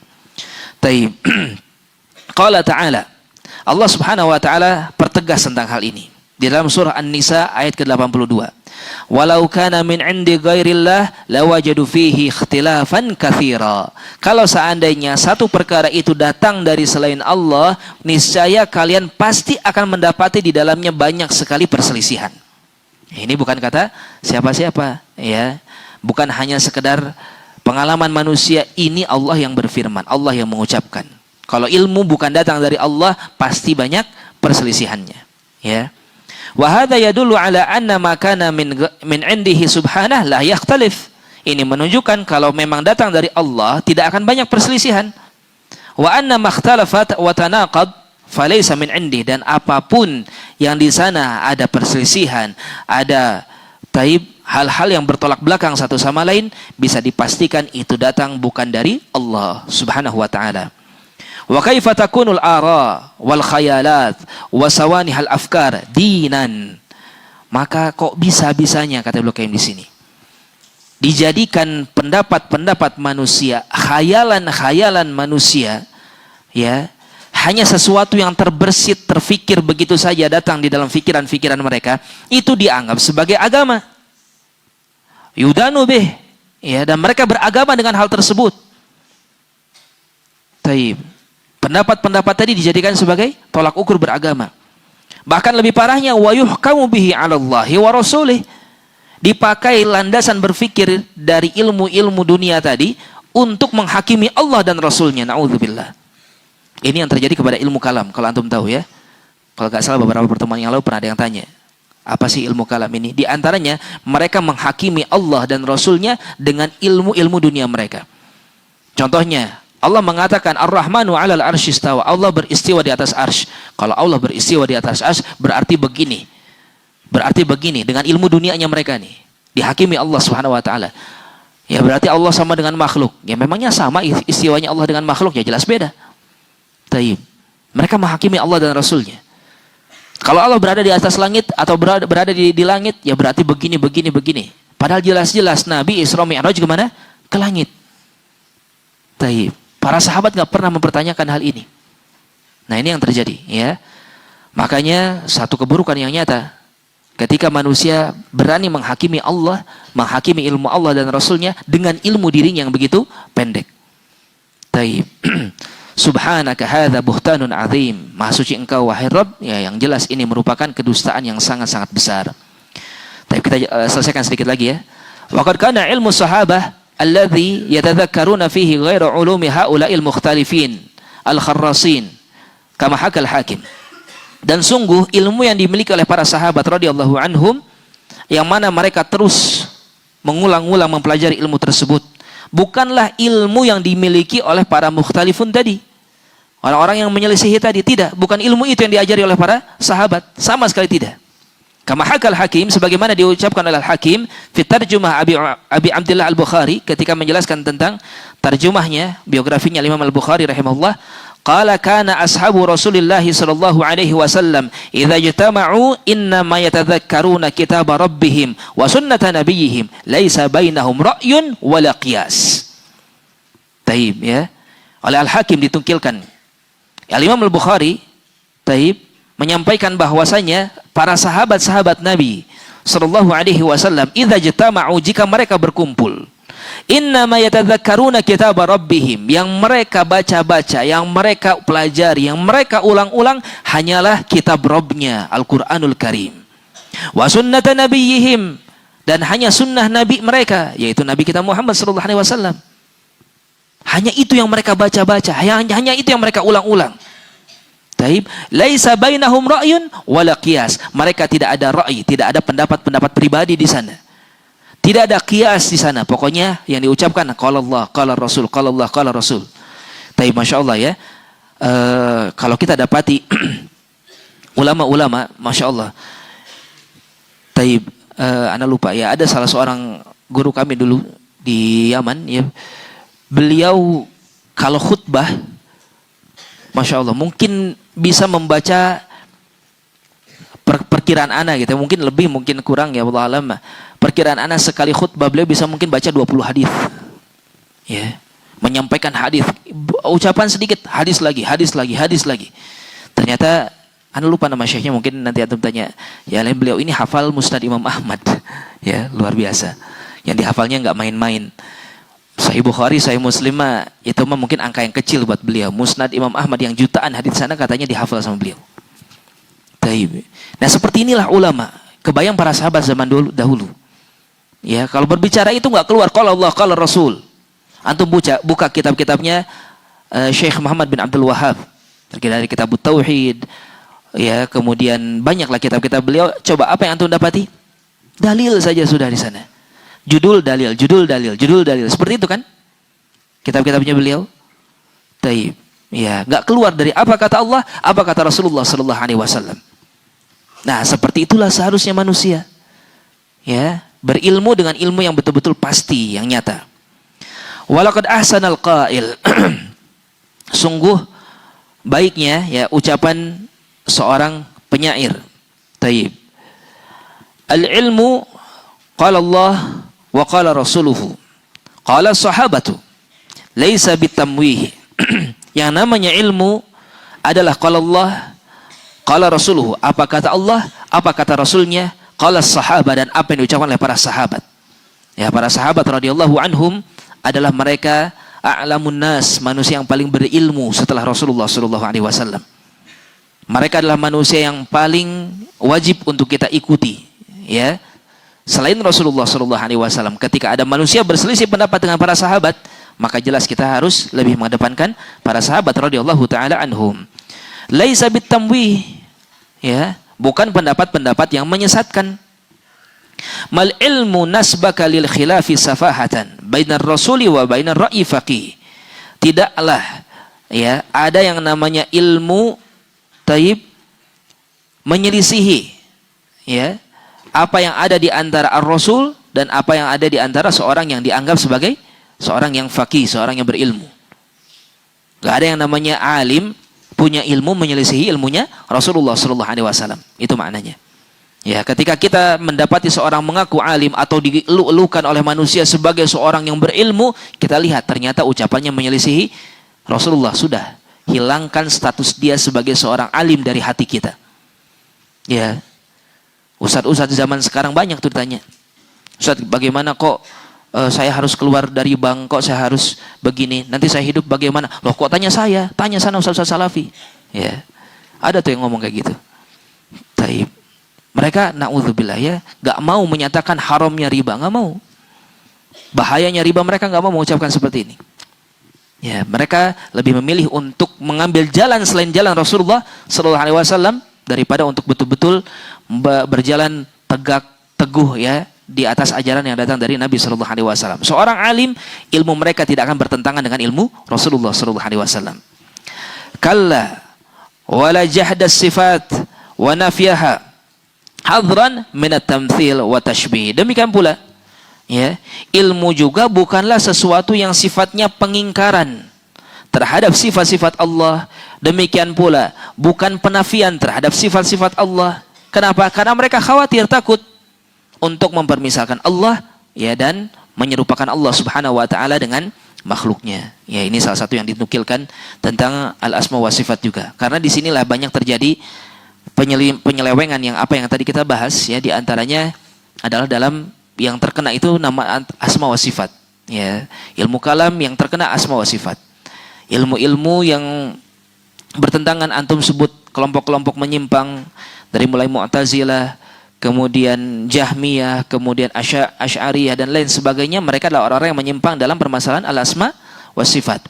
Taib. Qala ta'ala. Allah Subhanahu wa taala pertegas tentang hal ini di dalam surah An-Nisa ayat ke-82. Walau kana min 'indi ghairillah lawajadu fihi ikhtilafan katsira. Kalau seandainya satu perkara itu datang dari selain Allah, niscaya kalian pasti akan mendapati di dalamnya banyak sekali perselisihan. Ini bukan kata siapa-siapa, ya. Bukan hanya sekedar pengalaman manusia, ini Allah yang berfirman, Allah yang mengucapkan. Kalau ilmu bukan datang dari Allah, pasti banyak perselisihannya, ya. Wa hadza yadullu ala anna ma kana min 'indihi subhanahu la yakhtalif. Ini menunjukkan kalau memang datang dari Allah tidak akan banyak perselisihan. Wa anna ma ikhtalafat wa tanaqad falaysa min 'indi, dan apapun yang di sana ada perselisihan, ada taib, hal-hal yang bertolak belakang satu sama lain, bisa dipastikan itu datang bukan dari Allah Subhanahu wa taala. Wa kaifa takunul ara wal khayalat wa sawanihal afkar dinan. Maka kok bisa-bisanya, kata Ibnu Qayyim di sini, dijadikan pendapat-pendapat manusia, khayalan-khayalan manusia, ya, hanya sesuatu yang terbersit, terfikir begitu saja datang di dalam fikiran-fikiran mereka, itu dianggap sebagai agama. Yudanu bih, ya, dan mereka beragama dengan hal tersebut. Taib. Pendapat-pendapat tadi dijadikan sebagai tolak ukur beragama. Bahkan lebih parahnya, wa yuhkamu bihi 'ala Allahi wa rasulih. Dipakai landasan berfikir dari ilmu-ilmu dunia tadi untuk menghakimi Allah dan Rasulnya. Na'udzubillah. Ini yang terjadi kepada ilmu kalam, kalau antum tahu ya. Kalau nggak salah beberapa pertemuan yang lalu pernah ada yang tanya, apa sih ilmu kalam ini? Di antaranya mereka menghakimi Allah dan Rasulnya dengan ilmu-ilmu dunia mereka. Contohnya, Allah mengatakan Ar-Rahmanu 'alal arsy istawa. Allah beristiwa di atas arsy. Kalau Allah beristiwa di atas arsy berarti begini. Berarti begini dengan ilmu dunianya mereka nih. Dihakimi Allah Subhanahu wa taala. Ya berarti Allah sama dengan makhluk. Ya memangnya sama istiwanya Allah dengan makhluk? Ya jelas beda. Taib. Mereka menghakimi Allah dan Rasulnya. Kalau Allah berada di atas langit atau berada di langit, ya berarti begini. Padahal jelas-jelas Nabi Isra Mi'raj kemana? Ke langit. Taib. Para sahabat nggak pernah mempertanyakan hal ini. Nah ini yang terjadi, ya. Makanya satu keburukan yang nyata, ketika manusia berani menghakimi Allah, menghakimi ilmu Allah dan Rasulnya dengan ilmu dirinya yang begitu pendek. Taib. Subhanaka hadza buhtanun azim. Maha suci engkau wahai Rabb, ya yang jelas ini merupakan kedustaan yang sangat-sangat besar. Tapi kita selesaikan sedikit lagi ya. Wa qad kana ilmu sahabah alladhi yatadhakkaruna fihi ghairu ulumi haula'il mukhtalifin al-kharrasin kama hakal hakim. Dan sungguh ilmu yang dimiliki oleh para sahabat radhiyallahu anhum yang mana mereka terus mengulang-ulang mempelajari ilmu tersebut bukanlah ilmu yang dimiliki oleh para mukhtalifun tadi. Orang-orang yang menyelisihi tadi, tidak. Bukan ilmu itu yang diajari oleh para sahabat. Sama sekali tidak. Kama hakal hakim, sebagaimana diucapkan oleh Al-Hakim, fit tarjumah Abi Abdullah Al-Bukhari, ketika menjelaskan tentang tarjumahnya, biografinya Imam Al-Bukhari rahimahullah, qala kana ashabu Rasulillahi sallallahu alaihi wasallam idza ijtama'u innama yatadhakkaruna kitab rabbihim wa sunnata nabiyihim laisa bainahum ra'yun wala qiyas. Taib ya. Oleh Al-Hakim ditungkilkan. Al-Imam Al-Bukhari taib menyampaikan bahwasanya para sahabat-sahabat Nabi sallallahu alaihi wasallam idza ijtama'u, jika mereka berkumpul, innama yatadhakkaruna kitab rabbihim, yang mereka baca-baca, yang mereka pelajari, yang mereka ulang-ulang hanyalah kitab Rabbnya Al-Quranul Karim, wa sunnata nabiyihim, dan hanya sunnah nabi mereka, yaitu Nabi kita Muhammad sallallahu alaihi wasallam. Hanya itu yang mereka baca-baca, hanya itu yang mereka ulang-ulang. Taib, laisa bainahum ra'yun wala qiyas. Mereka tidak ada ra'i, tidak ada pendapat-pendapat pribadi di sana. Tidak ada qiyas di sana. Pokoknya yang diucapkan qala Allah, qala Rasul, qala Allah, qala Rasul. Taib, masyaallah ya. Kalau kita dapati ulama-ulama, masyaallah. Taib, ana lupa ya, ada salah seorang guru kami dulu di Yaman ya. Beliau kalau khutbah, masya Allah, mungkin bisa membaca perkiraan ana gitu, mungkin lebih, mungkin kurang ya, wallahu alam. Perkiraan ana sekali khutbah beliau bisa mungkin baca 20 hadis. Ya, menyampaikan hadis, ucapan sedikit, hadis lagi. Ternyata ana lupa nama syekhnya, mungkin nanti antum tanya. Ya, beliau ini hafal Musnad Imam Ahmad. Ya, luar biasa. Yang dihafalnya enggak main-main. Sahih Bukhari, Sahih Muslim itu mah mungkin angka yang kecil buat beliau. Musnad Imam Ahmad yang jutaan hadis sana katanya dihafal sama beliau. Taib. Nah seperti inilah ulama. Kebayang para sahabat zaman dahulu. Ya, kalau berbicara itu nggak keluar qala Allah, qala Rasul. Antum buka kitab-kitabnya Syekh Muhammad bin Abdul Wahhab. Dari kitab Tauhid. Ya, kemudian banyaklah kitab-kitab beliau. Coba apa yang antum dapati? Dalil saja sudah di sana. Judul dalil. Seperti itu kan? Kitab-kitabnya beliau. Taib. Ya, enggak keluar dari apa kata Allah, apa kata Rasulullah sallallahu alaihi wasallam. Nah, seperti itulah seharusnya manusia. Ya, berilmu dengan ilmu yang betul-betul pasti, yang nyata. Walaqad ahsanal qail. Sungguh baiknya ya ucapan seorang penyair. Taib. Al-ilmu qala Allah wa qala rasuluhu qala sahabatu laisa bitamwih. Yang namanya ilmu adalah qala Allah, qala rasuluhu, apa kata Allah, apa kata Rasulnya, qala sahabat, dan apa yang diucapkan oleh para sahabat. Ya, para sahabat radhiyallahu anhum adalah mereka a'lamun nas, manusia yang paling berilmu setelah Rasulullah sallallahu alaihi wasallam. Mereka adalah manusia yang paling wajib untuk kita ikuti, ya. Selain Rasulullah sallallahu alaihi wasallam, ketika ada manusia berselisih pendapat dengan para sahabat, maka jelas kita harus lebih mengedepankan para sahabat radhiyallahu taala anhum. Laisa bitamwih, ya, bukan pendapat-pendapat yang menyesatkan. Mal ilmu nasbaka lil khilafi safahatan bainar rasuli wa bainar ra'i faqih. Tidaklah, ya, ada yang namanya ilmu menyelisihi, ya, apa yang ada di antara ar-rasul dan apa yang ada di antara seorang yang dianggap sebagai seorang yang faqih, seorang yang berilmu. Gak ada yang namanya alim punya ilmu menyelisihi ilmunya Rasulullah sallallahu alaihi wasallam. Itu maknanya. Ya, ketika kita mendapati seorang mengaku alim atau dielu-elukan oleh manusia sebagai seorang yang berilmu, kita lihat ternyata ucapannya menyelisihi Rasulullah. Sudah, hilangkan status dia sebagai seorang alim dari hati kita. Ya, ustadz-ustadz zaman sekarang banyak tuh ditanya, Ustadz, bagaimana kok saya harus keluar dari bank, kok saya harus begini, nanti saya hidup bagaimana? Loh, kok tanya saya? Tanya sana ustadz-ustadz salafi. Ya, ada tuh yang ngomong kayak gitu. Taib. Mereka na'udzubillah, ya, gak mau menyatakan haramnya riba, gak mau. Bahayanya riba, mereka gak mau mengucapkan seperti ini. Ya, mereka lebih memilih untuk mengambil jalan selain jalan Rasulullah sallallahu alaihi wasallam daripada untuk betul-betul berjalan tegak teguh, ya, di atas ajaran yang datang dari Nabi sallallahu alaihi wasallam. Seorang alim, ilmu mereka tidak akan bertentangan dengan ilmu Rasulullah sallallahu alaihi wasallam. Kalla wala jahda sifat wa nafyaha hadran minat tamthil wa tashbih. Demikian pula, ya, ilmu juga bukanlah sesuatu yang sifatnya pengingkaran terhadap sifat-sifat Allah. Demikian pula bukan penafian terhadap sifat-sifat Allah. Kenapa? Karena mereka khawatir, takut untuk mempermisalkan Allah, ya, dan menyerupakan Allah Subhanahu wa taala dengan makhluknya. Ya, ini salah satu yang dinukilkan tentang al-asma wa sifat juga. Karena disinilah banyak terjadi penyelewengan yang apa yang tadi kita bahas, ya, di antaranya adalah dalam yang terkena itu nama asma wa sifat, ya, ilmu kalam yang terkena asma wa sifat, ilmu-ilmu yang bertentangan antum sebut kelompok-kelompok menyimpang dari mulai Mu'tazilah, kemudian Jahmiyah, kemudian Asy'ariyah dan lain sebagainya. Mereka adalah orang-orang yang menyimpang dalam permasalahan al-asma wa sifat.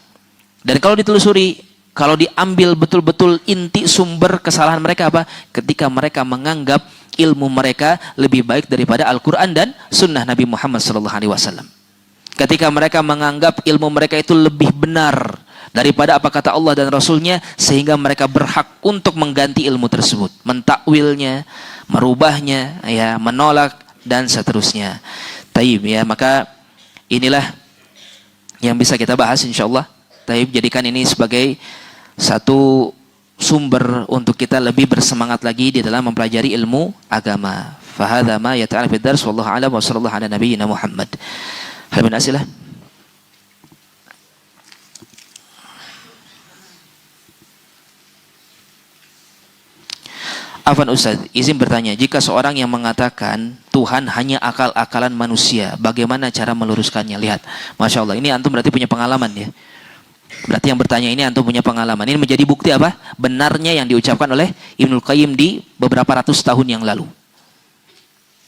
Dan kalau ditelusuri, kalau diambil betul-betul inti sumber kesalahan mereka apa? Ketika mereka menganggap ilmu mereka lebih baik daripada Al-Quran dan Sunnah Nabi Muhammad SAW. Ketika mereka menganggap ilmu mereka itu lebih benar daripada apa kata Allah dan Rasulnya, sehingga mereka berhak untuk mengganti ilmu tersebut, mentakwilnya, merubahnya, ya, menolak dan seterusnya. Taib, ya, maka inilah yang bisa kita bahas insyaallah. Taib, jadikan ini sebagai satu sumber untuk kita lebih bersemangat lagi di dalam mempelajari ilmu agama. Fahadha ma yata'ala fid dars wallahu a'lam wa sallallahu ala nabiyyina Muhammad. Hal min asilah. Afwan Ustaz, izin bertanya, jika seorang yang mengatakan Tuhan hanya akal-akalan manusia, bagaimana cara meluruskannya? Lihat, Masya Allah, ini antum berarti punya pengalaman, ya. Berarti yang bertanya ini antum punya pengalaman. Ini menjadi bukti apa? Benarnya yang diucapkan oleh Ibnul Qayyim di beberapa ratus tahun yang lalu.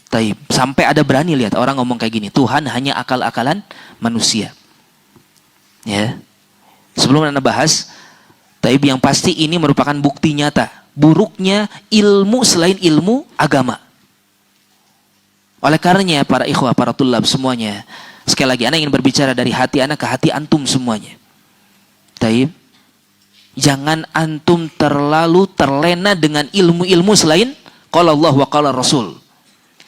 Taib. Sampai ada berani lihat orang ngomong kayak gini, Tuhan hanya akal-akalan manusia. Ya. Sebelum Anda bahas, taib, yang pasti ini merupakan bukti nyata buruknya ilmu selain ilmu agama. Oleh karenanya para ikhwah, para tulab semuanya, sekali lagi ana ingin berbicara dari hati ana ke hati antum semuanya. Taib, jangan antum terlalu terlena dengan ilmu-ilmu selain qala Allah wa qala Rasul.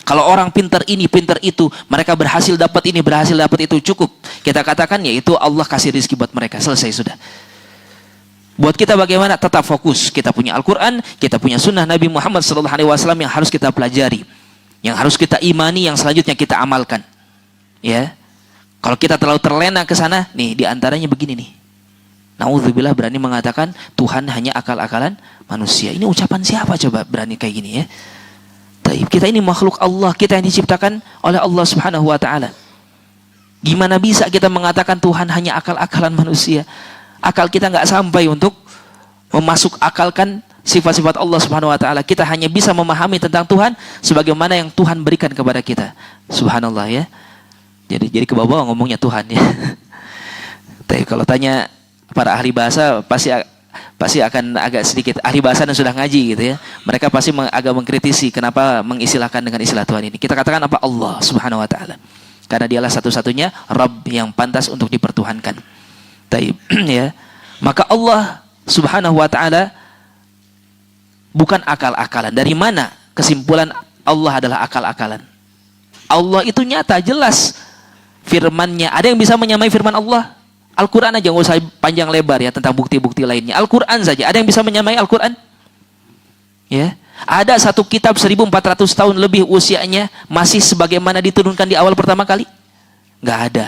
Kalau orang pintar ini, pintar itu, mereka berhasil dapat ini, berhasil dapat itu, cukup kita katakan yaitu Allah kasih rezeki buat mereka, selesai sudah. Buat kita bagaimana? Tetap fokus. Kita punya Al-Quran, kita punya Sunnah Nabi Muhammad SAW yang harus kita pelajari, yang harus kita imani, yang selanjutnya kita amalkan. Ya, kalau kita terlalu terlena ke sana, nih diantaranya begini nih. Na'udzubillah, berani mengatakan Tuhan hanya akal-akalan manusia. Ini ucapan siapa coba berani kayak gini, ya? Taib, kita ini makhluk Allah, kita yang diciptakan oleh Allah Subhanahu wa taala. Gimana bisa kita mengatakan Tuhan hanya akal-akalan manusia? Akal kita nggak sampai untuk memasuk akalkan sifat-sifat Allah Subhanahu wa taala. Kita hanya bisa memahami tentang Tuhan sebagaimana yang Tuhan berikan kepada kita. Subhanallah, ya. Jadi ke bawah ngomongnya Tuhan, ya. Tapi kalau tanya para ahli bahasa pasti akan agak sedikit ahli bahasa dan sudah ngaji gitu ya. Mereka pasti agak mengkritisi kenapa mengistilahkan dengan istilah Tuhan ini. Kita katakan apa? Allah Subhanahu wa taala. Karena dialah satu-satunya Rabb yang pantas untuk dipertuhankan. Taib ya. Maka Allah Subhanahu wa taala bukan akal-akalan. Dari mana kesimpulan Allah adalah akal-akalan? Allah itu nyata, jelas firman-Nya. Ada yang bisa menyamai firman Allah? Al-Quran aja, nggak usah panjang lebar ya tentang bukti-bukti lainnya. Al-Quran saja, ada yang bisa menyamai Al-Quran? Ya, ada satu kitab 1400 tahun lebih usianya masih sebagaimana diturunkan di awal pertama kali? Nggak ada.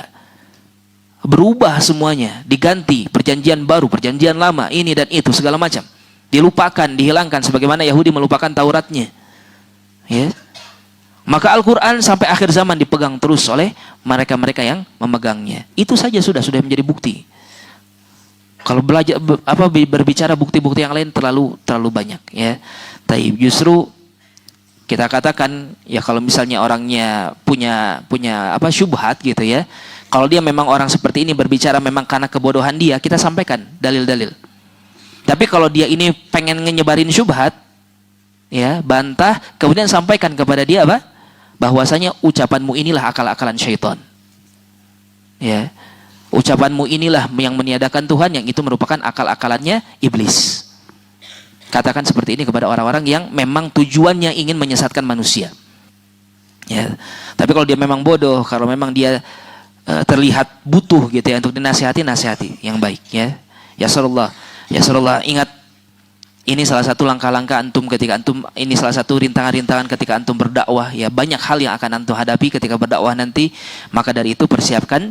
Berubah semuanya, diganti, perjanjian baru, perjanjian lama, ini dan itu segala macam. Dilupakan, dihilangkan sebagaimana Yahudi melupakan Tauratnya. Ya. Maka Al-Quran sampai akhir zaman dipegang terus oleh mereka-mereka yang memegangnya. Itu saja sudah menjadi bukti. Kalau belajar berbicara bukti-bukti yang lain terlalu banyak ya. Tapi justru kita katakan ya kalau misalnya orangnya punya syubhat gitu ya. Kalau dia memang orang seperti ini berbicara memang karena kebodohan dia, kita sampaikan dalil-dalil. Tapi kalau dia ini pengen nyebarin syubhat ya, bantah, kemudian sampaikan kepada dia apa? Bahwasanya ucapanmu inilah akal-akalan syaitan. Ya. Ucapanmu inilah yang meniadakan Tuhan, yang itu merupakan akal-akalannya iblis. Katakan seperti ini kepada orang-orang yang memang tujuannya ingin menyesatkan manusia. Ya. Tapi kalau dia memang bodoh, kalau memang dia terlihat butuh gitu ya untuk dinasihati, nasihati yang baik ya. Ya sallallahu, ingat ini salah satu langkah-langkah antum ketika antum, ini salah satu rintangan-rintangan ketika antum berdakwah ya, banyak hal yang akan antum hadapi ketika berdakwah nanti. Maka dari itu persiapkan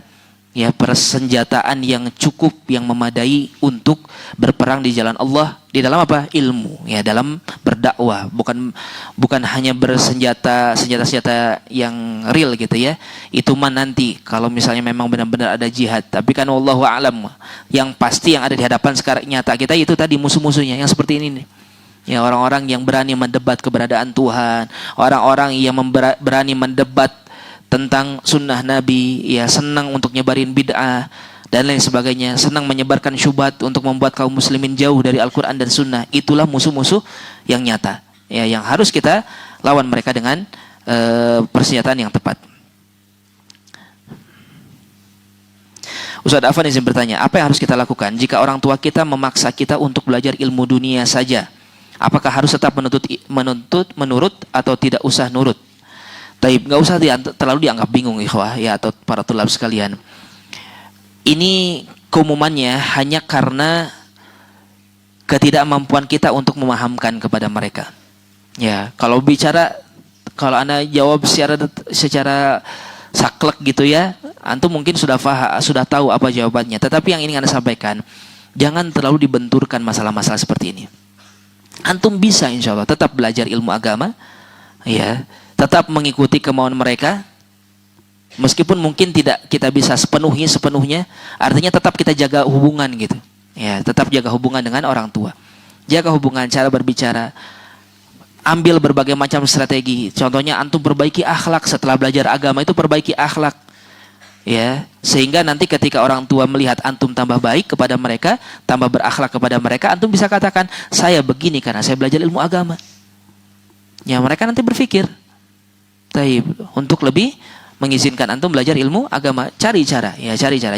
ya persenjataan yang cukup, yang memadai untuk berperang di jalan Allah, di dalam apa? Ilmu ya, dalam berdakwah, bukan hanya senjata yang real gitu ya. Itu mah nanti kalau misalnya memang benar-benar ada jihad. Tapi kan wallahu a'lam, yang pasti yang ada di hadapan sekarang nyata kita itu tadi musuh-musuhnya yang seperti ini nih. Ya, orang-orang yang berani mendebat keberadaan Tuhan, orang-orang yang berani mendebat tentang sunnah Nabi, ya senang untuk nyebarin bid'ah dan lain sebagainya, senang menyebarkan syubhat untuk membuat kaum muslimin jauh dari Al-Quran dan sunnah. Itulah musuh-musuh yang nyata ya, yang harus kita lawan mereka dengan persenjataan yang tepat. Ustaz Afan izin bertanya, apa yang harus kita lakukan jika orang tua kita memaksa kita untuk belajar ilmu dunia saja? Apakah harus tetap menurut atau tidak usah nurut? Taib, nggak usah terlalu dianggap bingung ikhwah ya, atau para tulab sekalian. Ini keumumannya hanya karena ketidakmampuan kita untuk memahamkan kepada mereka. Ya, kalau Anda jawab secara saklek gitu ya, antum mungkin sudah tahu apa jawabannya. Tetapi yang ingin Anda sampaikan, jangan terlalu dibenturkan masalah-masalah seperti ini. Antum bisa insya Allah tetap belajar ilmu agama, ya, tetap mengikuti kemauan mereka, meskipun mungkin tidak kita bisa sepenuhnya. Artinya tetap kita jaga hubungan gitu, ya, tetap jaga hubungan dengan orang tua, jaga hubungan, cara berbicara, ambil berbagai macam strategi. Contohnya antum perbaiki akhlak setelah belajar agama, itu perbaiki akhlak, ya, sehingga nanti ketika orang tua melihat antum tambah baik kepada mereka, tambah berakhlak kepada mereka, antum bisa katakan saya begini karena saya belajar ilmu agama. Ya, mereka nanti berpikir, taib, untuk lebih mengizinkan antum belajar ilmu agama. Cari cara,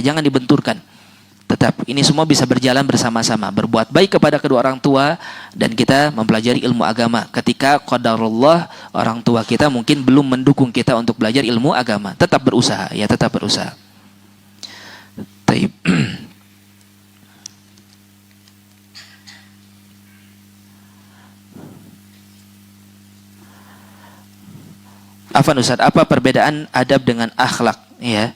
jangan dibenturkan. Tetap ini semua bisa berjalan bersama-sama, berbuat baik kepada kedua orang tua dan kita mempelajari ilmu agama ketika qadarullah orang tua kita mungkin belum mendukung kita untuk belajar ilmu agama. Tetap berusaha, ya, tetap berusaha. Taib. Afan Ustaz, apa perbedaan adab dengan akhlak? Ya,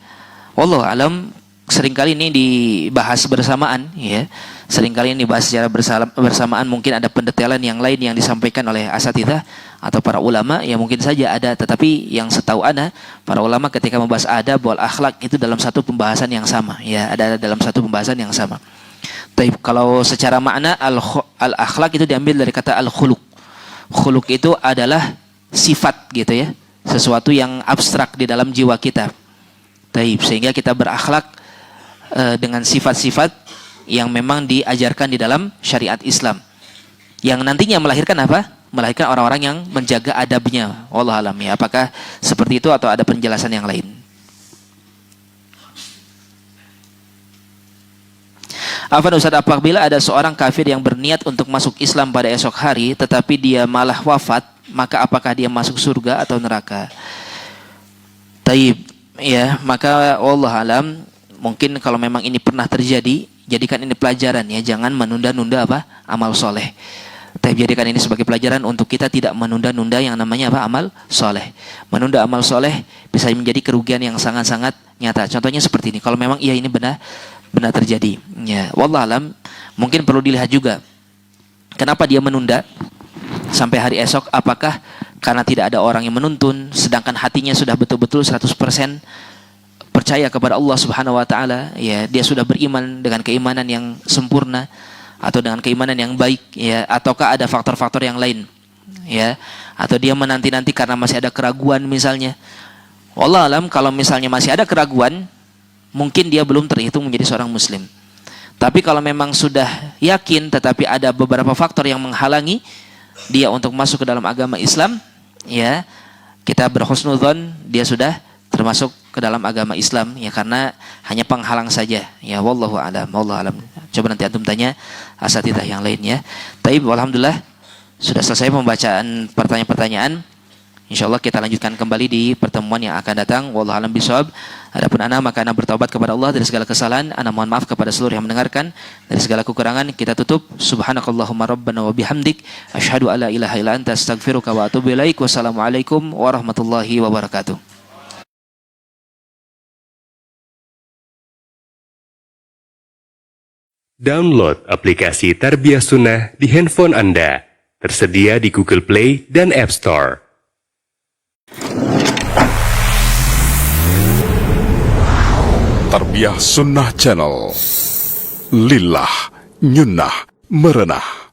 wallahu alam, seringkali ini dibahas bersamaan, ya. Seringkali ini dibahas secara bersamaan, mungkin ada pendetailan yang lain yang disampaikan oleh asatidzah atau para ulama, ya mungkin saja ada, tetapi yang setahu ana, para ulama ketika membahas adab wal akhlak itu dalam satu pembahasan yang sama, ya, ada dalam satu pembahasan yang sama. Tapi kalau secara makna al-akhlak itu diambil dari kata al-khuluq. Khuluq itu adalah sifat gitu ya, sesuatu yang abstrak di dalam jiwa kita. Taib, sehingga kita berakhlak dengan sifat-sifat yang memang diajarkan di dalam syariat Islam, yang nantinya melahirkan apa? Melahirkan orang-orang yang menjaga adabnya. Wallahu alam ya. Apakah seperti itu atau ada penjelasan yang lain? Afwan Ustaz, apabila ada seorang kafir yang berniat untuk masuk Islam pada esok hari tetapi dia malah wafat, maka apakah dia masuk surga atau neraka? Taib, ya, maka wallahu alam, mungkin kalau memang ini pernah terjadi, jadikan ini pelajaran ya, jangan menunda-nunda apa? Amal soleh. Taib, jadikan ini sebagai pelajaran untuk kita tidak menunda-nunda yang namanya apa? Amal soleh. Menunda amal soleh bisa menjadi kerugian yang sangat-sangat nyata. Contohnya seperti ini, kalau memang iya ini benar terjadi, ya, wallahu alam, mungkin perlu dilihat juga kenapa dia menunda sampai hari esok. Apakah karena tidak ada orang yang menuntun, sedangkan hatinya sudah betul-betul 100% percaya kepada Allah Subhanahu wa taala, ya, dia sudah beriman dengan keimanan yang sempurna atau dengan keimanan yang baik, ya, ataukah ada faktor-faktor yang lain, ya, atau dia menanti-nanti karena masih ada keraguan misalnya. Wallahu alam, kalau misalnya masih ada keraguan, mungkin dia belum terhitung menjadi seorang muslim. Tapi kalau memang sudah yakin tetapi ada beberapa faktor yang menghalangi dia untuk masuk ke dalam agama Islam, ya, kita berhusnudzon dia sudah termasuk ke dalam agama Islam, ya, karena hanya penghalang saja, ya, wallahu alam, wallahu alam. Coba nanti antum tanya asatidzah yang lainnya. Taib, alhamdulillah sudah selesai pembacaan pertanyaan-pertanyaan. InsyaAllah kita lanjutkan kembali di pertemuan yang akan datang. Wallahu a'lam bishawab. Adapun ana, maka ana bertaubat kepada Allah dari segala kesalahan. Ana mohon maaf kepada seluruh yang mendengarkan dari segala kekurangan. Kita tutup. Subhanakallahumma rabbana wa bihamdik, asyhadu alla ilaha illa anta, astaghfiruka wa atubu ilaik. Wassalamualaikum warahmatullahi wabarakatuh. Download aplikasi Tarbiyah Sunnah di handphone Anda. Tersedia di Google Play dan App Store. Tarbiyah Sunnah Channel. Lillah Nyunnah Merenah.